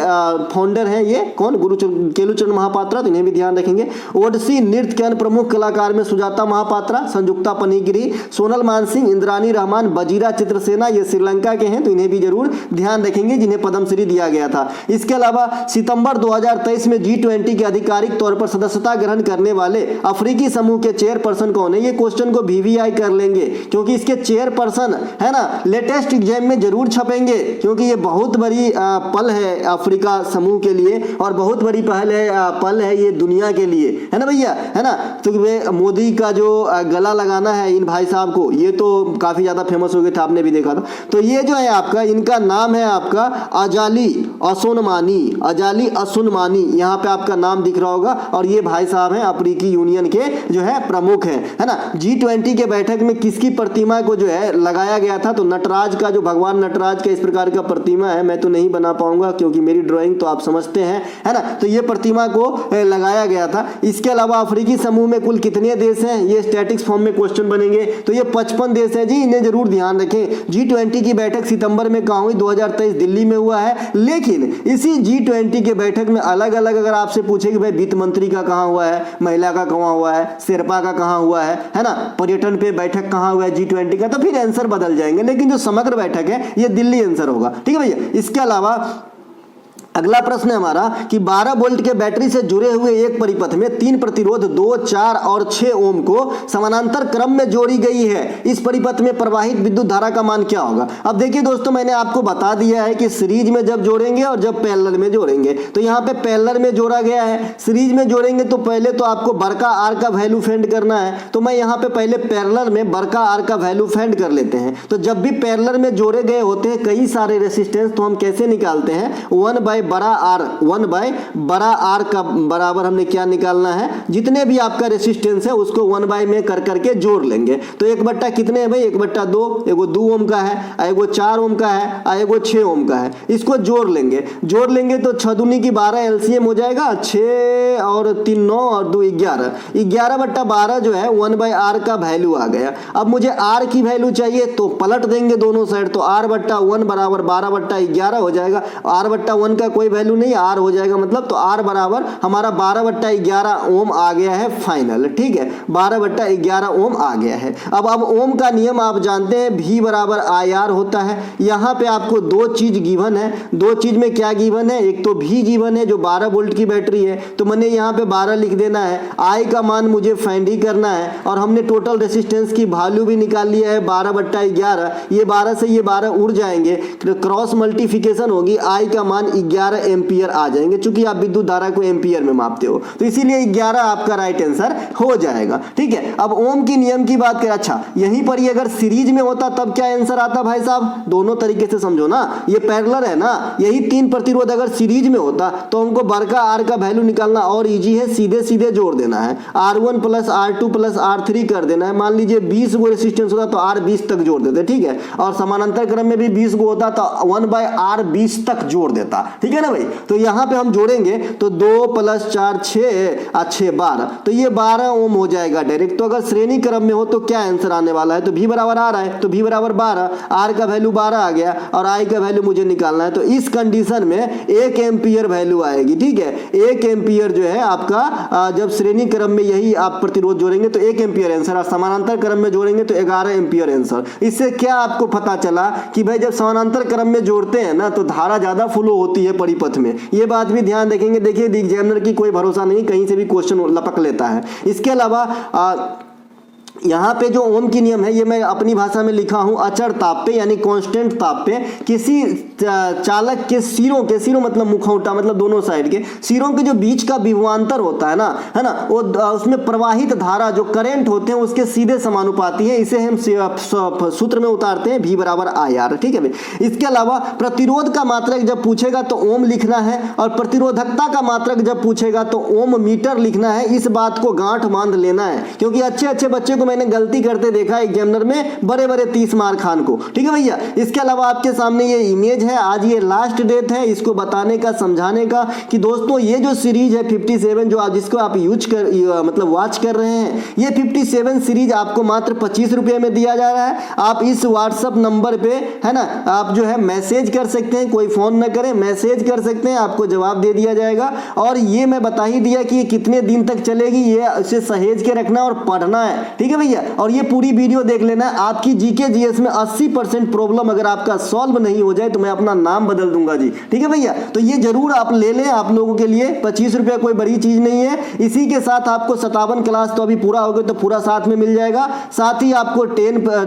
फाउंडर है ये कौन? गुरु केलुचरण महापात्रा, तो इन्हें भी ध्यान रखेंगे। ओडिसी नृत्य के अन्य प्रमुख कलाकार में सुजाता महापात्रा, संयुक्ता पनीगिरी, सोनल मानसिंह, इंद्रानी रहमान, बजीरा चित्रसेना, ये श्रीलंका के हैं, तो इन्हें भी जरूर ध्यान रखेंगे जिन्हें पद्मश्री दिया गया था। इसके अलावा सितंबर 2023 में G20 के आधिकारिक तौर पर सदस्यता ग्रहण करने वाले अफ्रीकी समूह के चेयरपर्सन कौन है? ये क्वेश्चन को VVI कर लेंगे क्योंकि इसके चेयरपर्सन है ना लेटेस्ट एग्जाम में जरूर छपेंगे, क्योंकि ये बहुत बड़ी पल है अफ्रीका समूह के लिए और बहुत बड़ी पल है ये दुनिया के लिए, है ना भैया, है ना। तो मोदी का जो गला लगाना है इन भाई साहब को, ये तो काफी ज्यादा फेमस हो गया था, आपने भी देखा था। तो ये जो है आपका, इनका नाम है आपका अजाली असोनमानी, अजाली असुनमानी, यहाँ पे आपका नाम दिख रहा होगा, और ये भाई साहब हैं अफ्रीकी यूनियन के जो है प्रमुख हैं, है ना। G20 के बैठक में किसकी प्रतिमा को जो है लगाया गया था? तो नटराज का, जो भगवान नटराज का इस प्रकार का प्रतिमा है, मैं तो नहीं बना पाऊंगा क्योंकि मेरी ड्राइंग तो आप समझते हैं, है ना। तो ये प्रतिमा को लगाया गया था। इसके अलावा अफ्रीकी समूह में कुल कितने देश हैं? ये स्टैटिक्स फॉर्म में क्वेश्चन बनेंगे, तो ये 55 देश है जी, इन्हें जरूर ध्यान रखें। G20 की बैठक सितंबर में कहाँ हुई? 2023 दिल्ली में हुआ है, लेकिन इसी G20 के बैठक में अलग अलग अगर आपसे पूछे कि भाई वित्त मंत्री का कहाँ हुआ है, महिला का कहाँ हुआ है, शेरपा का कहाँ हुआ है ना, पर्यटन पे बैठक कहाँ हुआ है G20 का, तो फिर आंसर बदल जाएंगे, लेकिन जो समग्र बैठक है ये दिल्ली आंसर होगा, ठीक है भैया। इसके अलावा अगला प्रश्न है हमारा कि 12 वोल्ट के बैटरी से जुड़े हुए एक परिपथ में 3 प्रतिरोध 2, 4 और 6 ओम को समानांतर क्रम में जोड़ी गई है। इस परिपथ में प्रवाहित विद्युत धारा का मान क्या होगा। अब देखिए दोस्तों, मैंने आपको बता दिया है कि सीरीज में जब जोड़ेंगे और जब पैरेलल में जोड़ेंगे। तो यहाँ पे पैरेलल में जोड़ा गया है, सीरीज में जोड़ेंगे तो पहले तो आपको बड़का आर का वैल्यू फाइंड करना है। तो मैं यहाँ पे पहले पैरेलल में बड़का आर का वैल्यू फाइंड कर लेते हैं। तो जब भी पैरेलल में जोड़े गए होते हैं कई सारे रेसिस्टेंस, तो हम कैसे निकालते हैं, 1 बाय बड़ा आर का बराबर हमने क्या निकालना है, जितने भी आपका रेसिस्टेंस है उसको 1 बाय में कर करके जोड़ लेंगे। तो 1/, कितने है भाई, 1/2, एगो 2 ओम का है, एगो 4 ओम का है, एगो 6 ओम का है। इसको जोड़ लेंगे तो 6 दूनी की 12 एलसीएम हो जाएगा, 6 और 3 9 और 2 11, 11/12 जो है 1 बाय आर का वैल्यू आ गया। अब मुझे आर की वैल्यू चाहिए तो पलट देंगे दोनों साइड, तो r/1 बराबर 12/11 हो जाएगा। r/1 का कोई वैल्यू नहीं, आर हो जाएगा मतलब, तो आर बराबर हमारा 12/11 ओम आ गया है फाइनल। ठीक है, 12/11 ओम आ गया है। अब ओम का नियम आप जानते हैं, V बराबर IR होता है। यहाँ पे आपको दो चीज गिवन है, दो चीज में क्या गिवन है, एक तो V गिवन है जो 12 वोल्ट की बैटरी है, तो मैंने यहाँ पे 12 लिख देना है। I का मान मुझे फाइंड ही करना है, और हमने टोटल रेसिस्टेंस की वैल्यू भी निकाल लिया है 12/11। ये 12 से ये 12 उड़ जाएंगे, क्रॉस मल्टीप्लिकेशन होगी, I का मान 11 एम्पियर आ जाएंगे। चूंकि आप विद्युत धारा को एम्पियर में मापते हो तो इसीलिए 11 आपका राइट आंसर हो जाएगा। ठीक है, अब ओम की नियम की बात करें, अच्छा यहीं पर ये अगर सीरीज में होता तब क्या आंसर आता भाई साहब, दोनों तरीके से समझो ना, ये पैरेलल है ना, यही 3 प्रतिरोध अगर सीरीज में होता तो हमको बड़का आर का वैल्यू निकालना और इजी है, सीधे सीधे जोड़ देना है, R1 + R2 + R3 कर देना है। मान लीजिए 20 वो रेसिस्टेंस होता तो R 20 तक जोड़ देते, ठीक है, और समानांतर क्रम में भी 20 को होता तो 1 बाय R 20 तक जोड़ देता। ठीक है ना भाई, तो यहाँ पे हम जोड़ेंगे तो 2 + 4 6 और 6 12, तो ये 12 ओम हो जाएगा डायरेक्ट। तो अगर श्रेणी क्रम में हो तो क्या आंसर आने वाला है, तो V बराबर R है, तो V बराबर 12, R का वैल्यू 12 आ गया और I का वैल्यू मुझे निकालना है। तो इस कंडीशन में 1 एम्पियर वैल्यू आएगी। ठीक है, 1 एम्पियर जो है आपका, जब श्रेणी क्रम में यही आप प्रतिरोध जोड़ेंगे तो 1 एम्पियर आंसर, और समानांतर क्रम में जोड़ेंगे तो 11 एम्पियर आंसर। इससे क्या आपको पता चला कि भाई जब समानांतर क्रम में जोड़ते हैं ना तो धारा ज्यादा फ्लो होती है परिपथ में, ये बात भी ध्यान रखेंगे। देखिए एग्जामिनर की कोई भरोसा नहीं, कहीं से भी क्वेश्चन लपक लेता है। इसके अलावा यहाँ पे जो ओम की नियम है ये मैं अपनी भाषा में लिखा हूँ, अचर ताप पे यानी कांस्टेंट ताप पे किसी चालक के सिरों मतलब मुखौटा मतलब दोनों साइड के सिरों के जो बीच का विभवांतर होता है ना, वो उसमें प्रवाहित धारा जो करंट होते हैं उसके सीधे समानुपाती है। इसे हम सूत्र में उतारते हैं V बराबर IR। ठीक है भाई, इसके अलावा प्रतिरोध का मात्रक जब पूछेगा तो ओम लिखना है, और प्रतिरोधकता का मात्रक जब पूछेगा तो ओम मीटर लिखना है। इस बात को गांठ बांध लेना है, क्योंकि अच्छे बच्चे को मैंने गलती करते देखा एग्जामिनर में, बड़े 30 मार खान को। ठीक है भैया, इसके अलावा आपके सामने ये इमेज है, आज ये लास्ट डेट है इसको बताने का, समझाने का कि दोस्तों ये जो सीरीज है 57 जो जिसको आप मतलब वॉच कर रहे हैं, ये 57 सीरीज आपको मात्र 25 रुपये में दिया जा रहा है। आप इस व्हाट्सएप नंबर पे है ना, आप जो है मैसेज कर सकते हैं, कोई फोन न करें, मैसेज कर सकते हैं, आपको जवाब दे दिया जाएगा। और ये मैं बता ही दिया कि ये कितने दिन तक चलेगी, ये इसे सहेज के रखना और पढ़ना है। ठीक है भैया, और ये पूरी वीडियो देख लेना। आपकी जीके जीएस में 80% प्रॉब्लम अगर आपका सॉल्व नहीं हो जाए तो मैं अपना नाम बदल दूंगा जी। ठीक है भैया, तो ये जरूर आप ले लें, आप लोगों के लिए 25 रुपया कोई बड़ी चीज नहीं है। इसी के साथ आपको 57 क्लास तो अभी पूरा हो गया तो पूरा साथ में मिल जाएगा। साथ ही आपको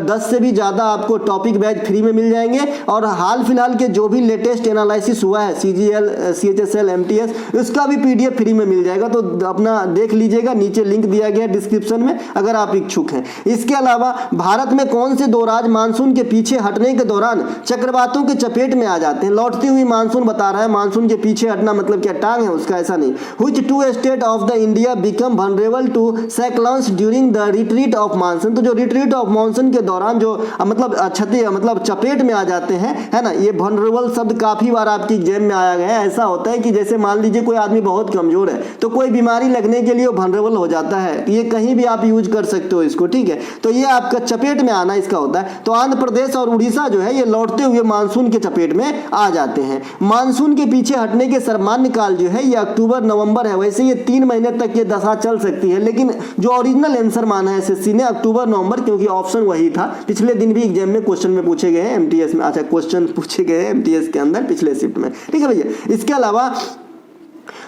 10 से भी ज्यादा आपको टॉपिक बैच फ्री में मिल जाएंगे, और हाल फिलहाल के जो भी लेटेस्ट एनालिसिस हुआ है CGL CHSL MTS उसका भी PDF फ्री में मिल जाएगा। तो अपना देख लीजिएगा, नीचे लिंक दिया गया डिस्क्रिप्शन में अगर आप इच्छुक हैं। इसके अलावा भारत में कौन से दो राज्य मानसून के पीछे हटने के दौरान चक्रवातों के चपेट में आ जाते हैं। लौटती हुई मानसून बता रहा है, मानसून के पीछे हटना मतलब क्या टांग है उसका, ऐसा नहीं। Which two state of the India become vulnerable to cyclones during the retreat of monsoon। तो जो रिट्रीट ऑफ मानसून के दौरान जो मतलब क्षति मतलब चपेट में आ जाते हैं, है ना, ये vulnerable शब्द काफी बार आपकी एग्जाम में आया गया है। ऐसा होता है कि जैसे मान लीजिए कोई आदमी बहुत कमजोर है तो कोई बीमारी लगने के लिए वो vulnerable हो जाता है, ये कहीं भी आप यूज कर सकते हो इसको। ठीक है, तो ये आपका चपेट में आना इसका होता है। तो आंध्र प्रदेश और उड़ीसा जो है ये लौटते हुए मानसून के चपेट मार्केट में आ जाते हैं। मानसून के पीछे हटने के सामान्य काल जो है ये अक्टूबर नवंबर है। वैसे ये 3 महीने तक ये दशा चल सकती है, लेकिन जो ओरिजिनल आंसर माना है एसएससी ने अक्टूबर नवंबर, क्योंकि ऑप्शन वही था। पिछले दिन भी एग्जाम में क्वेश्चन में पूछे गए हैं एमटीएस में, अच्छा क्वेश्चन पूछे गए हैं एमटीएस के अंदर पिछले शिफ्ट में, ठीक है भैया। इसके अलावा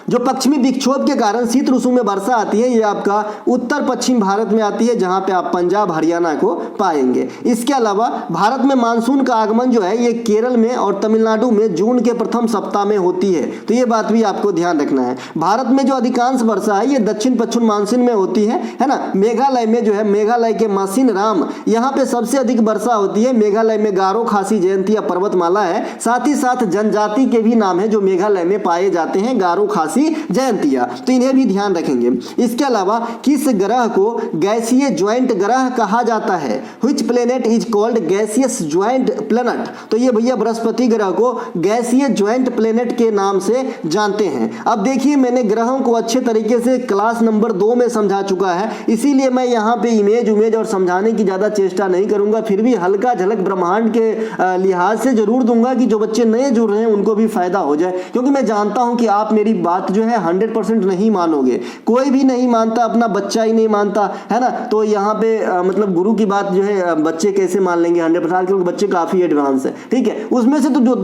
जो पश्चिमी विक्षोभ के कारण शीत ऋतु में वर्षा आती है ये आपका उत्तर पश्चिम भारत में आती है, जहां पे आप पंजाब हरियाणा को पाएंगे। इसके अलावा भारत में मानसून का आगमन जो है ये केरल में और तमिलनाडु में जून के प्रथम सप्ताह में होती है, तो ये बात भी आपको ध्यान रखना है। भारत में जो अधिकांश वर्षा है ये दक्षिण पश्चिम मानसून में होती है ना। मेघालय में जो है, मेघालय के मासिन राम यहाँ पे सबसे अधिक वर्षा होती है। मेघालय में गारो खासी जयंतिया पर्वतमाला है, साथ ही साथ जनजाति के भी नाम है जो मेघालय में पाए जाते हैं, गारो खासी जयंतिया, तो इन्हें भी ध्यान रखेंगे। इसके अलावा किस ग्रह को गैसीय ज्वाइंट ग्रह कहा जाता है? Which planet is called gaseous joint planet? तो ये भैया बृहस्पति ग्रह को गैसीय ज्वाइंट प्लेनेट के नाम से जानते हैं। अब देखिए मैंने ग्रहों को अच्छे तरीके से क्लास नंबर 2 में समझा चुका है, इसीलिए मैं यहाँ पे इमेज और समझाने की ज्यादा चेष्टा नहीं करूंगा, फिर भी हल्का झलक ब्रह्मांड के लिहाज से जरूर दूंगा कि जो बच्चे नए जुड़ रहे हैं उनको भी फायदा हो जाए, क्योंकि मैं जानता हूं कि आप मेरी बात जो है 100% नहीं मानोगे। कोई भी नहीं मानता, अपना बच्चा ही नहीं मानता है ना, तो यहाँ पे मतलब गुरु की बात जो है बच्चे कैसे मान लेंगे 100%, क्योंकि बच्चे काफी एडवांस है, ठीक है। उसमें से तो जो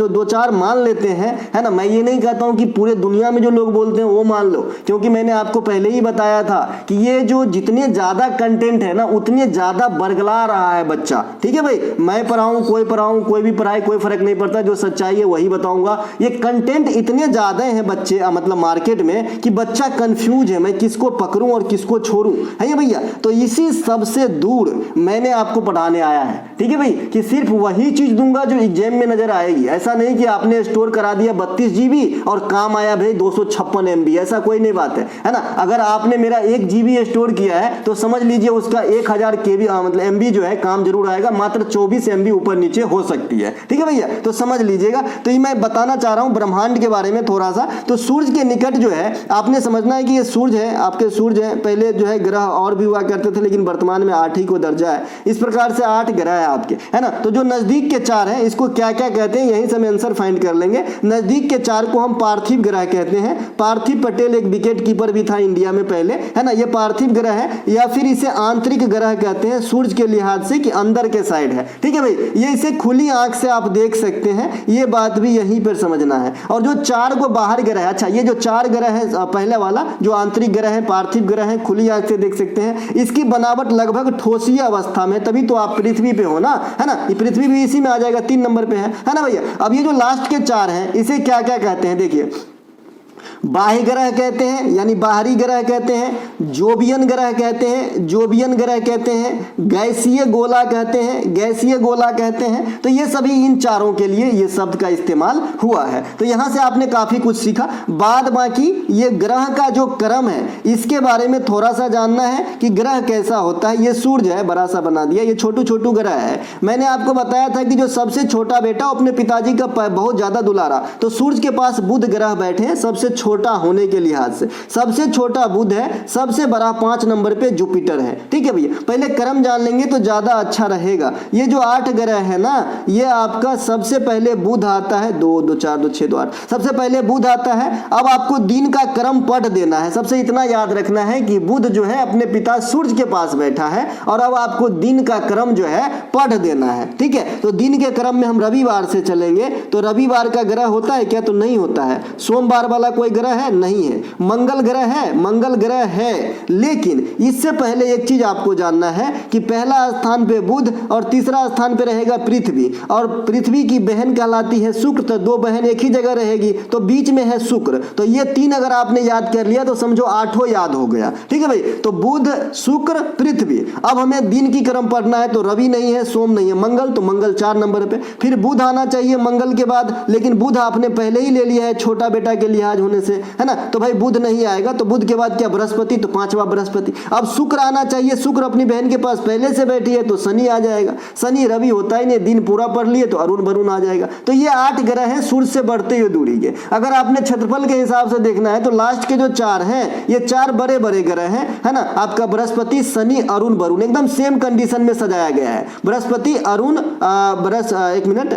दो चार मान लेते हैं, है ना। मैं ये नहीं कहता हूं कि पूरे दुनिया में जो लोग बोलते हैं वो मान लो, क्योंकि मैंने आपको पहले ही बताया था कि ये जो जितने ज्यादा कंटेंट है ना उतने ज्यादा बरगला रहा है बच्चा, ठीक है भाई। मैं पढ़ाऊं कोई भी पढ़ाए, कोई फर्क नहीं पड़ता, जो सच्चाई है वही बताऊंगा। ये कंटेंट इतने ज्यादा हैं बच्चे मतलब मार्केट में कि बच्चा कंफ्यूज है, मैं किसको पकड़ूं और किसको छोड़ूं, है ये भैया। तो इसी सबसे दूर मैंने आपको पढ़ाने आया है, ठीक है भाई, कि सिर्फ वही चीज दूंगा जो एग्जाम में नजर आएगी। ऐसा नहीं कि आपने स्टोर करा दिया 32 GB और काम आया भाई 256 MB, ऐसा कोई नहीं बात है ना। अगर आपने मेरा 1 GB स्टोर किया है तो समझ लीजिए उसका 1000 KB मतलब MB जो है काम जरूर आएगा, मात्र 24 MB ऊपर नीचे हो सकती है, ठीक है भैया। तो समझ लीजिएगा। तो ये मैं बताना चाह रहा हूं ब्रह्मांड के बारे में थोड़ा सा। तो सूर्य के निकट जो है आपने समझना है कि ये सूर्य है, आपके सूर्य है। पहले जो है ग्रह और भी हुआ करते थे, लेकिन वर्तमान में 8 ही को दर्जा है। इस प्रकार से 8 ग्रह है आपके, है ना। तो जो नजदीक के 4 हैं इसको क्या क्या कहते हैं, यहीं से हम आंसर फाइंड कर लेंगे। नजदीक के 4 को हम पार्थिव ग्रह कहते हैं। पार्थिव पटेल एक विकेट कीपर भी था इंडिया में पहले, है ना। ये पार्थिव ग्रह है, या फिर इसे आंतरिक ग्रह कहते हैं सूर्य के लिहाज से कि अंदर के साइड है, ठीक है भाई। ये इसे खुली आंख से आप देख सकते हैं, ये बात भी यहीं पर समझना है। और जो 4 को बाहर ग्रह है, अच्छा ये जो 4 ग्रह है पहले वाला जो आंतरिक ग्रह है, पार्थिव ग्रह है, खुली आंख से देख सकते हैं। इसकी बनावट लगभग ठोसीय अवस्था में, तभी तो आप पृथ्वी पे हो ना, है ना। ये पृथ्वी भी इसी में आ जाएगा, 3 नंबर पे है ना भैया। अब ये जो लास्ट के 4 हैं इसे क्या क्या कहते हैं, देखिए। बाह्य ग्रह कहते हैं, यानी बाहरी ग्रह कहते हैं। जोबियन ग्रह कहते हैं, जोबियन ग्रह कहते हैं। गैसीय गोला कहते हैं, गैसीय गोला कहते हैं। तो ये सभी इन 4 के लिए ये शब्द का इस्तेमाल हुआ है। तो यहां से आपने काफी कुछ सीखा। बाद बाकी ये ग्रह का जो क्रम है इसके बारे में थोड़ा सा जानना है कि ग्रह कैसा होता है। ये सूर्य है, बड़ा सा बना दिया, ये छोटू ग्रह है। मैंने आपको बताया था कि जो सबसे छोटा बेटा अपने पिताजी का बहुत ज्यादा दुलारा, तो सूर्य के पास बुध ग्रह बैठे हैं सबसे छोटा होने के लिहाज से। सबसे छोटा बुध है, सबसे बड़ा 5 नंबर पे जुपिटर है, ठीक है भैया। पहले क्रम जान लेंगे तो ज्यादा अच्छा रहेगा। ये जो 8 ग्रह है ना, ये आपका सबसे पहले बुध आता है, 2 2 4 2 6 2 8, सबसे पहले बुध आता है। अब आपको दिन का क्रम पढ़ देना है। सबसे इतना याद रखना है कि बुध जो है अपने पिता सूर्य के पास बैठा है, और अब आपको दिन का क्रम जो है पढ़ देना है, ठीक है। तो दिन के क्रम में हम रविवार से चलेंगे। तो रविवार का ग्रह होता है क्या, तो नहीं होता है। सोमवार वाला कोई ग्रह है, नहीं है। मंगल ग्रह है, मंगल ग्रह है, लेकिन इससे पहले एक चीज आपको जानना है कि पहला स्थान पे बुध और तीसरा स्थान पे रहेगा पृथ्वी, और पृथ्वी की बहन कहलाती है शुक्र। तो 2 बहन एक ही जगह रहेगी, तो बीच में है शुक्र। तो ये 3 अगर आपने याद कर लिया तो समझो 8 याद हो गया, ठीक है भाई। तो बुध शुक्र पृथ्वी। अब हमें दिन की क्रम पढ़ना है, तो रवि नहीं है, सोम नहीं है, मंगल। तो मंगल 4 नंबर पे, फिर बुध आना चाहिए मंगल के बाद, लेकिन बुध आपने पहले ही ले लिया है छोटा बेटा के लिहाज होने से, से, है ना। तो भाई बुध नहीं आएगा, तो बुध के बाद क्या बृहस्पति, तो पांचवा बृहस्पति। अब शुक्र आना चाहिए, शुक्र अपनी बहन के पास पहले से बैठी है तो शनि आ जाएगा। शनि रवि होता ही नहीं, दिन पूरा पढ़ लिए तो अरुण वरुण आ जाएगा। तो ये 8 ग्रह हैं सूर्य से बढ़ते हुए दूरी के। अगर आपने क्षेत्रफल के हिसाब से देखना है तो लास्ट के जो 4 हैं ये 4 बड़े बड़े ग्रह हैं, है ना। आपका बृहस्पति शनि अरुण वरुण एकदम सेम कंडीशन में सजाया गया है। बृहस्पति अरुण एक मिनट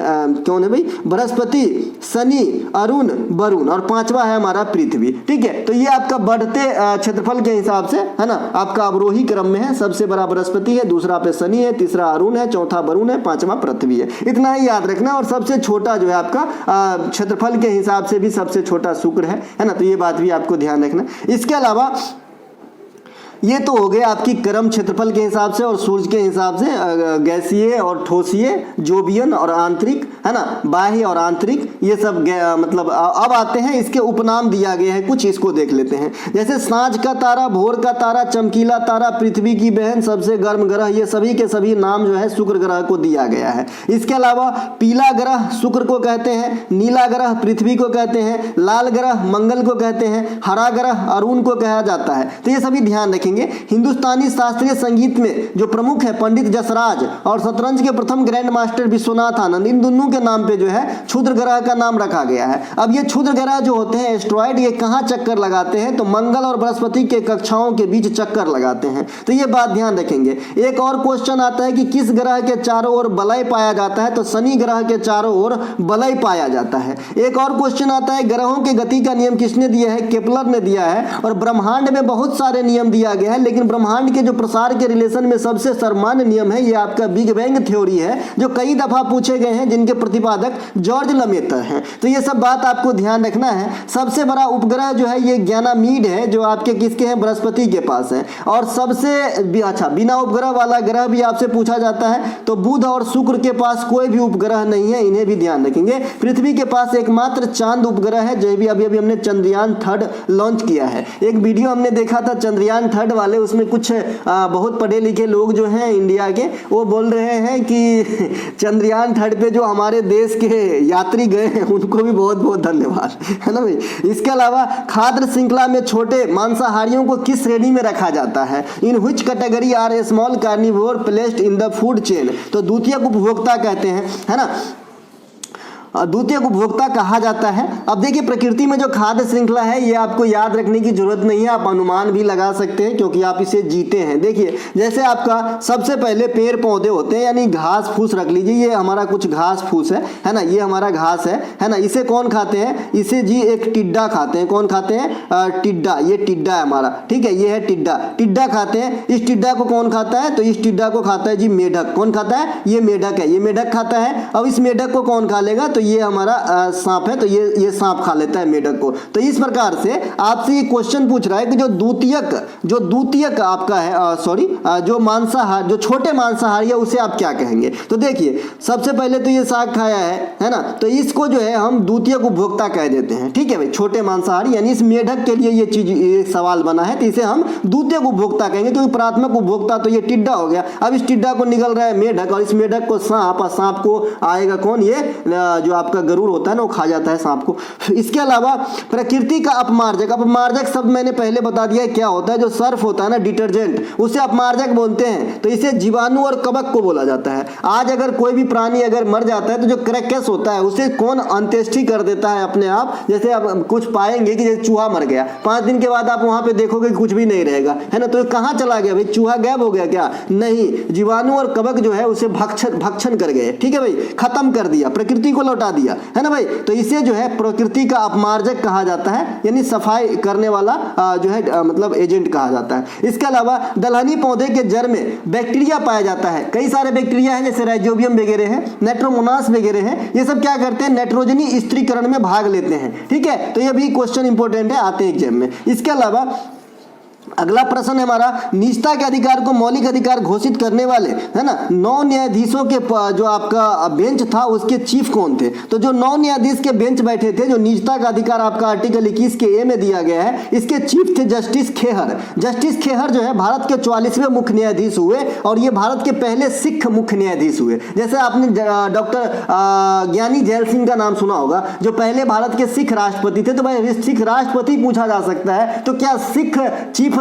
क्यों नहीं भाई, बृहस्पति शनि अरुण वरुण और पांचवा है हमारा पृथ्वी, ठीक है। तो ये आपका बढ़ते क्षेत्रफल के हिसाब से, है ना, आपका अवरोही क्रम में है। सबसे बड़ा बृहस्पति है, दूसरा पे शनि है, तीसरा अरुण है, चौथा वरुण है, पांचवा पृथ्वी है। इतना ही याद रखना। और सबसे छोटा जो है आपका क्षेत्रफल के हिसाब से भी सबसे छोटा शुक्र है ना। तो ये बात भी आपको ध्यान रखना। इसके अलावा ये तो हो गया आपकी क्रम क्षेत्रफल के हिसाब से और सूर्य के हिसाब से, गैसीय और ठोसीय, जोबियन और आंतरिक, है ना, बाह्य और आंतरिक, ये सब मतलब अब आते हैं इसके उपनाम दिया गया है कुछ, इसको देख लेते हैं। जैसे सांझ का तारा, भोर का तारा, चमकीला तारा, पृथ्वी की बहन, सबसे गर्म ग्रह, ये सभी के सभी नाम जो है शुक्र ग्रह को दिया गया है। इसके अलावा पीला ग्रह शुक्र को कहते हैं, नीला ग्रह पृथ्वी को कहते हैं, लाल ग्रह मंगल को कहते हैं, हरा ग्रह अरुण को कहा जाता है। तो ये सभी ध्यान रखेंगे। हिंदुस्तानी शास्त्रीय संगीत में जो प्रमुख है पंडित जसराज और शतरंज के प्रथम ग्रैंड मास्टर विश्वनाथ आनंद, इन दोनों के नाम पे जो है क्षुद्र ग्रह का नाम रखा गया है। अब ये क्षुद्र ग्रह जो होते हैं एस्ट्रॉइड, ये कहाँ चक्कर लगाते हैं, तो मंगल और बृहस्पति के कक्षाओं के बीच चक्कर लगाते हैं। तो ये बात ध्यान रखेंगे। एक और क्वेश्चन आता है कि किस ग्रह के चारों ओर वलय पाया जाता है, तो शनि ग्रह के चारों ओर वलय पाया जाता है। एक और क्वेश्चन आता है ग्रहों के गति का नियम किसने दिया है, केपलर ने दिया है। और ब्रह्मांड में बहुत सारे नियम दिया गया है, लेकिन ब्रह्मांड के जो प्रसार के रिलेशन में सबसे सर्वमान्य नियम है ये आपका बिग बैंग थ्योरी है, जो कई दफा पूछे गए हैं, जिनके प्रतिपादक जॉर्ज लेमेटर हैं। तो ये सब बात आपको ध्यान रखना है। सबसे बड़ा उपग्रह जो है ये गैनामीड है, जो आपके किसके हैं, बृहस्पति के पास है। और सबसे अच्छा बिना उपग्रह वाला ग्रह भी आपसे पूछा जाता है, तो बुध और शुक्र के पास कोई भी उपग्रह नहीं है, इन्हें भी ध्यान रखेंगे। पृथ्वी के पास एकमात्र चांद उपग्रह है, जो भी अभी हमने चंद्रयान 3 लॉन्च किया है। एक वीडियो हमने देखा था चंद्रयान 3 वाले, उसमें कुछ बहुत पढ़े लिखे लोग जो हैं इंडिया के, वो बोल रहे हैं कि चंद्रयान 3 पे जो हमारे देश के यात्री गए हैं उनको भी बहुत बहुत धन्यवाद, है ना भाई। इसके अलावा खाद्य श्रृंखला में छोटे मांसाहारियों को किस श्रेणी में रखा जाता है, in which category are a small carnivore placed in the food chain, तो द्वितीयक उपभोक्ता कहते हैं, है ना, द्वितीयक उपभोक्ता कहा जाता है। अब देखिए प्रकृति में जो खाद्य श्रृंखला है ये आपको याद रखने की जरूरत नहीं है, आप अनुमान भी लगा सकते हैं क्योंकि आप इसे जीते हैं। देखिए जैसे आपका सबसे पहले पेड़ पौधे होते हैं, यानी घास फूस रख लीजिए, ये हमारा कुछ घास फूस है ना, ये हमारा घास है ना। इसे कौन खाते हैं, इसे जी एक टिड्डा खाते हैं। कौन खाते हैं, टिड्डा, ये टिड्डा है हमारा, ठीक है, ये है टिड्डा, टिड्डा खाते हैं। इस टिड्डा को कौन खाता है, तो इस टिड्डा को खाता है जी मेढक। कौन खाता है, ये मेढक है, ये मेढक खाता है। अब इस मेढक को कौन खा लेगा, तो ये हमारा सांप है, तो ये सांप खा लेता है मेढक को। तो इस प्रकार से आपसे ये क्वेश्चन पूछ रहा है कि जो द्वितीयक आपका है जो मांसाहार, जो छोटे मांसाहारी है उसे आप क्या कहेंगे। तो देखिए सबसे पहले तो ये साग खाया है ना, तो इसको जो है हम द्वितीयक उपभोक्ता कह देते हैं, ठीक है भाई, छोटे मांसाहारी। यानी इस मेढक के लिए ये चीज, ये सवाल बना है, तो इसे हम द्वितीयक उपभोक्ता कहेंगे, क्योंकि प्राथमिक उपभोक्ता तो ये टिड्डा हो गया। अब इस टिड्डा को निगल रहा है मेढक, और इस मेढक को सांप, और सांप को आएगा कौन, ये जो आपका गरुड़ होता है ना, वो खा जाता है सांप को। इसके अलावा प्रकृति का अपमार्जक, अपमार्जक शब्द मैंने पहले बता दिया है क्या होता है। जो सर्फ होता है ना, डिटर्जेंट, उसे अपमार्जक बोलते हैं। तो इसे जीवाणु और कवक को बोला जाता है। आज अगर कोई भी प्राणी अगर मर जाता है तो जो क्रैकस होता है उसे कौन अंत्येष्टि कर देता है अपने आप। जैसे आप कुछ पाएंगे कि जैसे चूहा मर गया, 5 दिन के बाद आप वहां पे देखोगे कि कुछ भी नहीं रहेगा, है ना। तो कहां चला गया भाई, चूहा गायब हो गया क्या, नहीं, जीवाणु और कवक जो है उसे भक्षण कर गए, ठीक है भाई, खत्म कर दिया, प्रकृति को लौटा दिया, है ना भाई। तो इसे जो है प्रकृति का अपमार्जक कहा जाता है, यानी सफाई करने वाला जो है मतलब एजेंट कहा जाता है। इसके अलावा दलहनी पौधे के जड़ में बैक्टीरिया पाया जाता है। कई सारे बैक्टीरिया हैं, जैसे राइजोबियम वगैरह है, नाइट्रोमोनास वगैरह है, ये सब क्या करते हैं, नाइट्रोजनी स्त्रीकरण में भाग लेते हैं, ठीक है। तो ये भी क्वेश्चन इंपॉर्टेंट है, आते हैं एग्जाम में। इसके अलावा अगला प्रश्न है हमारा, निजता के अधिकार को मौलिक अधिकार घोषित करने वाले, है ना, 9 न्यायाधीशों के जो आपका बेंच था उसके चीफ कौन थे? तो जो 9 न्यायाधीश के बेंच बैठे थे, जो निजता का अधिकार आपका आर्टिकल 21 के ए में दिया गया है, इसके चीफ थे जस्टिस खेहर। जस्टिस खेहर जो है भारत के 44वें मुख्य न्यायाधीश हुए और ये भारत के पहले सिख मुख्य न्यायाधीश हुए। जैसे आपने डॉक्टर ज्ञानी जैल सिंह का नाम सुना होगा, जो पहले भारत के सिख राष्ट्रपति थे। तो भाई सिख राष्ट्रपति पूछा जा सकता है, तो क्या सिख चीफ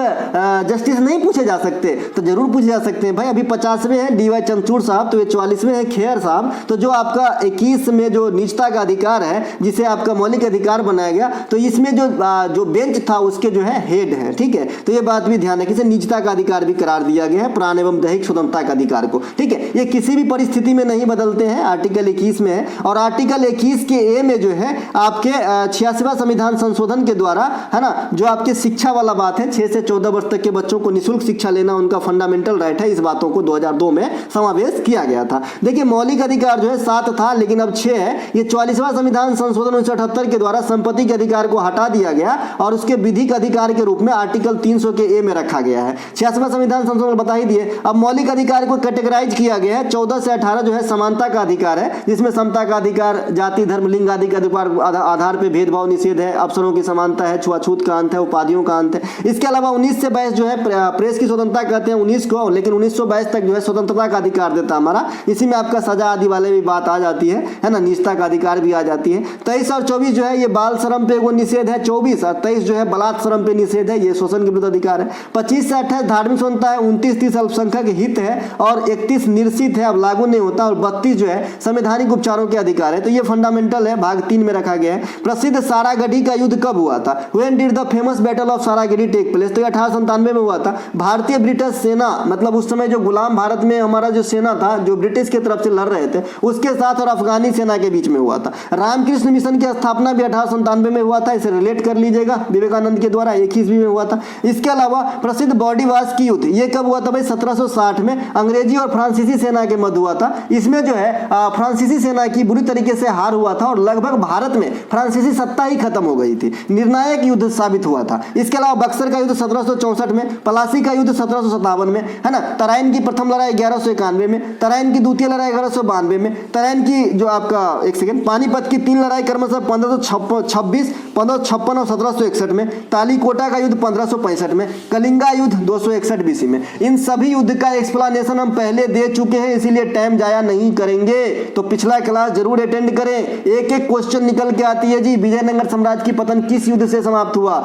जस्टिस नहीं पूछे जा सकते? तो जरूर पूछे जा सकते हैं भाई। अभी 50वें हैं डी वाई चंद्रचूड़ साहब, तो ये 44वें हैं खेहर साहब। तो जो आपका 21 में जो निजता का अधिकार है, जिसे आपका मौलिक अधिकार बनाया गया, तो इसमें जो बेंच था उसके जो है हेड है, ठीक है। तो ये बात भी ध्यान रखिए, निजता का अधिकार भी करार दिया गया है, प्राण एवं दैहिक स्वतंत्रता का अधिकार को, ठीक है। ये किसी भी परिस्थिति में नहीं बदलते हैं, आर्टिकल 21 में है। और आर्टिकल 21 के ए में जो है आपके 86वां संविधान संशोधन के द्वारा, है ना, जो आपके शिक्षा वाला बात है, 6 से 14 वर्ष तक के बच्चों को निःशुल्क शिक्षा लेना उनका फंडामेंटल राइट है, इस बातों को 2002 में समावेश किया गया था। देखिए मौलिक अधिकार जो है 7 था, लेकिन अब 6 है। ये 44वां संविधान संशोधन 1978 के द्वारा संपत्ति के अधिकार को हटा दिया गया और उसके विधिक अधिकार के रूप में आर्टिकल 300 के ए में रखा गया है। 86वां संविधान संशोधन बता ही दिए। अब मौलिक अधिकार को कैटेगराइज किया गया है। 14 से 18 जो है समानता का अधिकार है, जिसमें समता का अधिकार, जाति धर्म लिंग आदि के अधिकार आधार पर भेदभाव निषेध है, अवसरों की समानता है, छुआछूत का अंत है, उपाधियों का अंत है। इसके अलावा 19 से 22 जो है प्रेस की स्वतंत्रता कहते हैं 19 को, लेकिन 1922 तक जो है स्वतंत्रता का अधिकार देता हमारा। इसी में आपका सजा आदि वाले भी बात आ जाती है ना, निजता का अधिकार भी आ जाती है। 23 और 24 जो है ये बाल श्रम पे वो निषेध है, 24 और 23 जो है बलात् श्रम पे निषेध है, ये शोषण के विरुद्ध अधिकार है। 25 से 28 धार्मिक स्वतंत्रता है, 29-30 अल्पसंख्यक हित है और 31 निरसित है, अब लागू नहीं होता, और 32 जो है संवैधानिक उपचारों के अधिकार है। तो ये फंडामेंटल है, भाग 3 में रखा गया है। प्रसिद्ध सारागढ़ी का युद्ध कब हुआ था? When did the famous battle of Saragarhi take place? तो 1897 में हुआ था। भारतीय ब्रिटिश सेना, मतलब उस समय जो गुलाम भारत में हमारा जो सेना था, जो ब्रिटिश की तरफ से लड़ रहे थे, उसके साथ और अफगानी सेना के बीच में हुआ था। रामकृष्ण मिशन की स्थापना भी 1897 में हुआ था, इसे रिलेट कर लीजिएगा, विवेकानंद के द्वारा 21वीं में हुआ था। इसके अलावा प्रसिद्ध बॉडीवाश की युद्ध, ये कब हुआ था भाई? 1760 में अंग्रेजी और फ्रांसीसी सेना के मध्य हुआ था। इसमें जो है फ्रांसीसी सेना की बुरी तरीके से हार हुआ था और लगभग भारत में फ्रांसीसी सत्ता ही खत्म हो गई थी। निर्णायक युद्ध साबित हुआ था। इसके अलावा बक्सर का युद्ध 1764 में, पलासी का युद्ध 1757 में, है ना, तराइन की प्रथम लड़ाई 1191 में, तराइन की द्वितीय लड़ाई 1192 में, तराइन की जो आपका एक सेकंड पानीपत की 3 लड़ाई क्रमशः 1526, 1556 और 1761 में, तालीकोटा का युद्ध 1565 में, कलिंगा युद्ध 261 BC में। इन सभी युद्ध का एक्सप्लेनेशन हम पहले दे चुके हैं, इसीलिए टाइम जाया नहीं करेंगे। तो पिछला क्लास जरूर अटेंड करें, एक एक क्वेश्चन निकल के आती है जी। विजयनगर साम्राज्य की पतन किस युद्ध से समाप्त हुआ?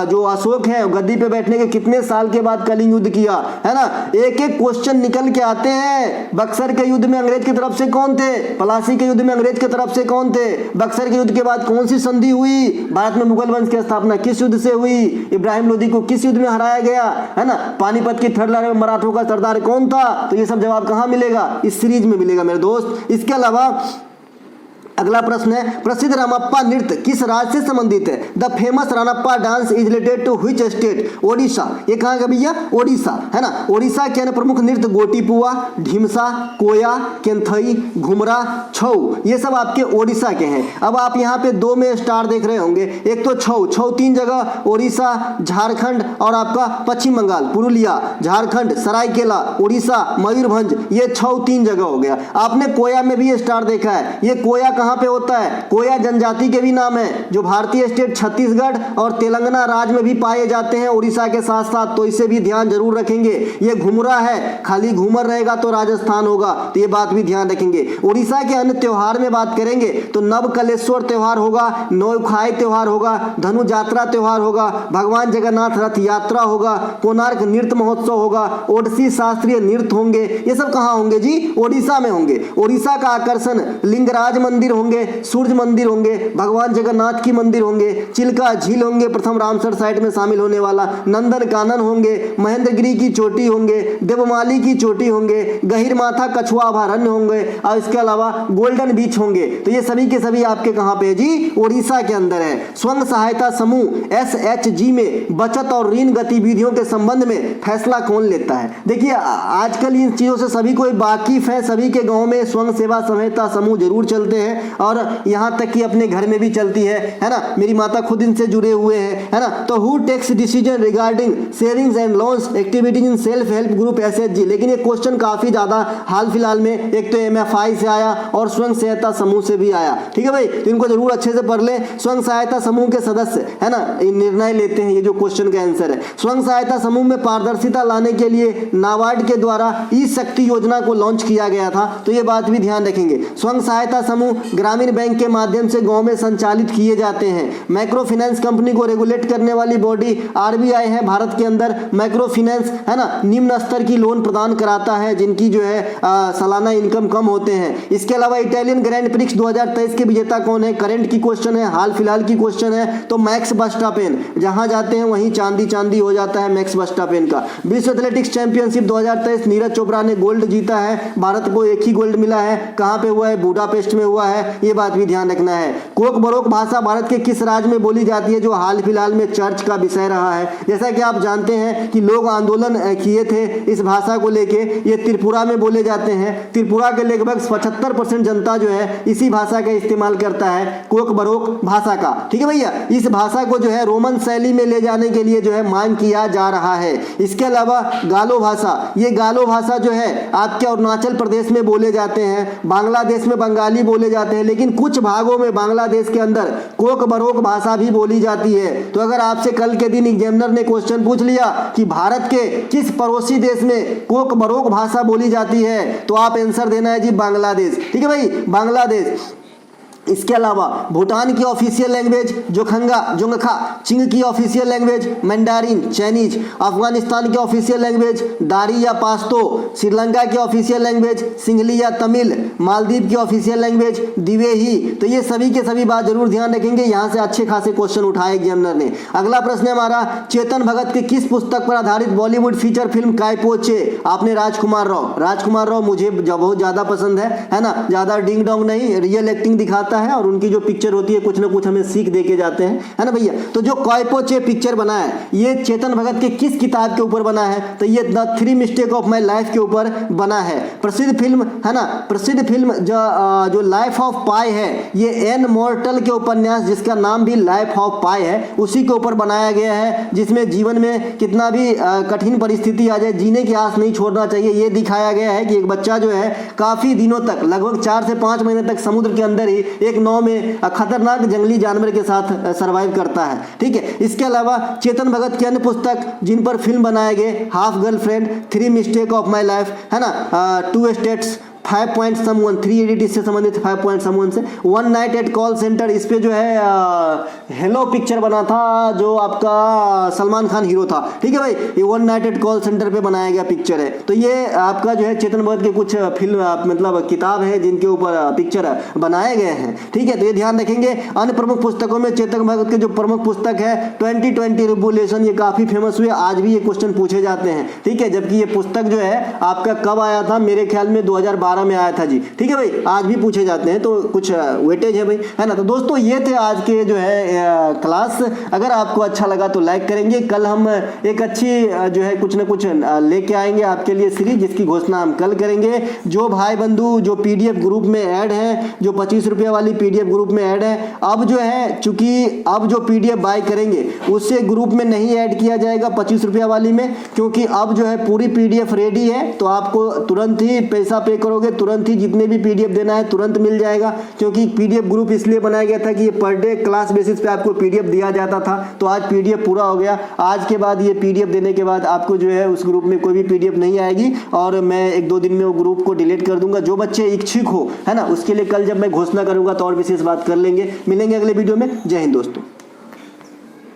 जो अशोक है गद्दी पे बैठने के कितने साल के बाद कलिंग युद्ध किया, है ना, एक एक क्वेश्चन निकल के आते हैं। बक्सर के युद्ध में अंग्रेज की तरफ से कौन थे? पलासी के युद्ध में अंग्रेज की तरफ से कौन थे? बक्सर के युद्ध के बाद कौन सी संधि हुई? भारत में मुगल वंश की स्थापना किस युद्ध से हुई? इब्राहिम लोदी को किस युद्ध में हराया गया, है ना, पानीपत की थर्ड लड़ाई में मराठों का सरदार कौन था? तो ये सब जवाब कहां मिलेगा? इस सीरीज में मिलेगा मेरे दोस्त। इसके अलावा अगला प्रश्न है, प्रसिद्ध रामप्पा नृत्य किस राज्य से संबंधित है? The famous Ramappa dance is related to which state? Odisha. ये कहाँ का भैया? ओडिशा, है ना। ओडिशा के अन्य प्रमुख नृत्य गोटीपुआ, ढिमसा, कोया, केंथई, घुमरा, छऊ, ये सब आपके ओडिशा के हैं। अब आप यहाँ पे 2 में स्टार देख रहे होंगे। एक तो छऊ, 3 जगह, ओडिशा, झारखंड और आपका पश्चिम बंगाल, पुरुलिया, झारखंड, सरायकेला, उड़ीसा, मयूरभंज, ये छऊ 3 जगह हो गया। आपने कोया में भी ये स्टार देखा है। ये कोया कहाँ पे होता है? कोया जनजाति के भी नाम है, जो भारतीय स्टेट छत्तीसगढ़ और तेलंगाना राज्य में भी पाए जाते हैं उड़ीसा के साथ साथ, तो इसे भी ध्यान जरूर रखेंगे। ये घुमरा है, खाली घूमर रहेगा तो राजस्थान होगा, तो ये बात भी ध्यान रखेंगे। उड़ीसा के अन्य त्योहार में बात करेंगे तो नवकलेश्वर त्योहार होगा, नौखाई त्योहार होगा, धनु यात्रा त्योहार होगा, भगवान जगन्नाथ रथ यात्रा होगा, कोणार्क नृत्य महोत्सव होगा, ओडिसी शास्त्रीय नृत्य होंगे। ये सब कहाँ होंगे जी? ओडिशा में होंगे। ओडिशा का आकर्षण लिंगराज मंदिर होंगे, सूर्य मंदिर होंगे, भगवान जगन्नाथ की मंदिर होंगे, चिल्का झील होंगे, प्रथम रामसर साइट में शामिल होने वाला, नंदन कानन होंगे, महेंद्रगिरी की चोटी होंगे, देवमाली की चोटी होंगे, गहिरमाथा कछुआ अभयारण्य होंगे और इसके अलावा गोल्डन बीच होंगे। तो ये सभी के सभी आपके कहाँ पे जी? ओडिशा के अंदर है। स्वयं सहायता समूह SHG में बचत और ऋण गतिविधियों के संबंध में फैसला कौन लेता है? देखिए आजकल इन चीजों से सभी कोई वाकिफ है, सभी के गांव में स्वयं सेवा सहायता समूह जरूर चलते हैं। और यहाँ तक कि अपने घर में भी चलती है ना। मेरी माता खुद इनसे जुड़े हुए हैं, है ना। तो who takes decision regarding savings and loans activities in self help group SHG। लेकिन ये क्वेश्चन काफी ज्यादा हाल फिलहाल में एक तो MFI से आया और स्वयं सहायता समूह से भी आया, ठीक है भाई। तो इनको जरूर अच्छे से पढ़ ले। स्वयं सहायता समूह के सदस्य, है ना, निर्णय लेते हैं, ये जो क्वेश्चन का आंसर है। स्वयं सहायता समूह में पारदर्शिता लाने के लिए नाबार्ड के द्वारा ई-शक्ति योजना को लॉन्च किया गया था, तो ये बात भी ध्यान रखेंगे। स्वयं सहायता समूह ग्रामीण बैंक के माध्यम से गांव में संचालित किए जाते हैं। माइक्रो फाइनेंस कंपनी को रेगुलेट करने वाली बॉडी RBI है भारत के अंदर। माइक्रो फाइनेंस, है ना, निम्न स्तर की लोन प्रदान कराता है जिनकी जो है सालाना इनकम कम होते हैं। इसके अलावा इटालियन ग्रैंड प्रिक्स 2023 के विजेता कौन है? करंट की क्वेश्चन है, हाल फिलहाल की क्वेश्चन है। तो मैक्स वर्स्टापेन, जहां जाते हैं वहीं चांदी चांदी हो जाता है मैक्स वर्स्टापेन का। विश्व एथलेटिक्स चैंपियनशिप 2023 नीरज चोपड़ा ने गोल्ड जीता है। भारत को एक ही गोल्ड मिला है। कहां पे हुआ है? बुडापेस्ट में हुआ है, ये बात भी ध्यान रखना है। कोक बरोक भाषा भारत के किस राज्य में बोली जाती है, जो हाल फिलहाल में चर्च का विषय रहा है? जैसा कि आप जानते हैं कि लोग आंदोलन किए थे इस भाषा को लेके। ये त्रिपुरा में बोले जाते हैं। त्रिपुरा के लगभग 75% जनता जो है इसी भाषा का इस्तेमाल करता है, कोक बरोक भाषा का, ठीक है भैया। इस भाषा को जो है रोमन शैली में ले जाने के लिए जो है मांग किया जा रहा है। इसके अलावा गालो भाषा, ये गालो भाषा जो है आपके अरुणाचल प्रदेश में बोले जाते हैं, बांग्लादेश में बंगाली बोले जाते हैं, लेकिन कुछ भागों में बांग्लादेश के अंदर कोक बरोक भाषा भी बोली जाती है। तो अगर आपसे कल के दिन एग्जामिनर ने क्वेश्चन पूछ लिया कि भारत के किस पड़ोसी देश में कोक बरोक भाषा बोली जाती है, तो आप आंसर देना है जी बांग्लादेश, ठीक है भाई, बांग्लादेश। इसके अलावा भूटान की ऑफिशियल लैंग्वेज जोंगखा, चीन की official language mandarin Chinese, Afghanistan की ऑफिशियल लैंग्वेज दारी या पाश्तो, श्रीलंका की ऑफिशियल लैंग्वेज सिंहली या तमिल, मालदीव की ऑफिशियल लैंग्वेज दिवेही। तो ये सभी के सभी बात जरूर ध्यान रखेंगे, यहाँ से अच्छे खासे क्वेश्चन उठाए एग्जामिनर ने। अगला प्रश्न है हमारा, चेतन भगत के किस पुस्तक पर आधारित बॉलीवुड फीचर फिल्म कायपोचे? आपने राजकुमार राव मुझे बहुत ज्यादा पसंद है ना, ज्यादा डिंग डोंग नहीं, रियल एक्टिंग दिखाता है और उनकी जो पिक्चर होती है कुछ ना कुछ हमें सीख दे के जाते हैं, है ना भैया। तो जो कायपोचे पिक्चर बना है ये चेतन भगत के किस किताब के ऊपर बना है? तो ये the 3 mistake of my life के ऊपर बना है। प्रसिद्ध फिल्म, है ना, प्रसिद्ध फिल्म जो लाइफ ऑफ पाई है, ये एन मॉर्टल के उपन्यास जिसका नाम भी लाइफ ऑफ पाई है उसी के ऊपर बनाया गया है, जिसमें जीवन में कितना भी कठिन परिस्थिति आ जाए जीने की आस नहीं छोड़ना चाहिए। ये दिखाया गया है कि एक बच्चा जो है काफी दिनों तक, लगभग 4 से 5 महीने तक समुद्र के अंदर ही एक नाव में खतरनाक जंगली जानवर के साथ सरवाइव करता है, ठीक है। इसके अलावा चेतन भगत की अन्य पुस्तक जिन पर फिल्म बनाए गए, half girlfriend, 3 mistake of my life, है ना, 2 स्टेट्स, 5 पॉइंट समवन, 3 इडियट इससे संबंधित 5 पॉइंट समवन से, 1 नाइट एट कॉल सेंटर, इस पे जो है हेलो पिक्चर बना था जो आपका सलमान खान हीरो था, ठीक है भाई। ये 1 नाइट एट कॉल सेंटर पे बनाया गया पिक्चर है। तो ये आपका जो है चेतन भगत के कुछ फिल्म मतलब किताब है जिनके ऊपर पिक्चर बनाए गए हैं, ठीक है। तो ये ध्यान रखेंगे। अन्य प्रमुख पुस्तकों में चेतन भगत के जो प्रमुख पुस्तक है 2020 रिवोल्यूशन, ये काफी फेमस हुए, आज भी ये क्वेश्चन पूछे जाते हैं, ठीक है। जबकि ये पुस्तक जो है आपका कब आया था? मेरे ख्याल में 2012 में आया था जी, ठीक है भाई। आज भी पूछे जाते हैं तो कुछ वेटेज है भाई, है ना। तो दोस्तों ये थे आज के जो है क्लास। अगर आपको अच्छा लगा तो लाइक करेंगे। कल हम एक अच्छी जो है कुछ ना कुछ लेके आएंगे आपके लिए सीरीज, जिसकी घोषणा हम कल करेंगे। जो भाई बंधु जो PDF ग्रुप में ऐड है, जो 25 रुपये वाली PDF ग्रुप में ऐड है, अब जो है चूंकि अब जो PDF बाय करेंगे उससे ग्रुप में नहीं ऐड किया जाएगा 25 रुपये वाली में, क्योंकि अब जो है पूरी PDF रेडी है। तो आपको तुरंत ही पैसा पे करोगे, तुरंत ही जितने भी PDF देना है तुरंत मिल जाएगा। क्योंकि PDF ग्रुप इसलिए बनाया गया था कि ये पर डे क्लास बेसिस पे आपको PDF दिया जाता था, तो आज PDF पूरा हो गया। आज के बाद ये PDF देने के बाद आपको जो है उस ग्रुप में कोई भी PDF नहीं आएगी और मैं 1-2 दिन में वो ग्रुप को डिलीट कर दूंगा। जो बच्चे इच्छुक हो, है ना, उसके लिए कल जब मैं घोषणा करूंगा तो और विशेष बात कर लेंगे। मिलेंगे अगले वीडियो में। जय हिंद दोस्तों।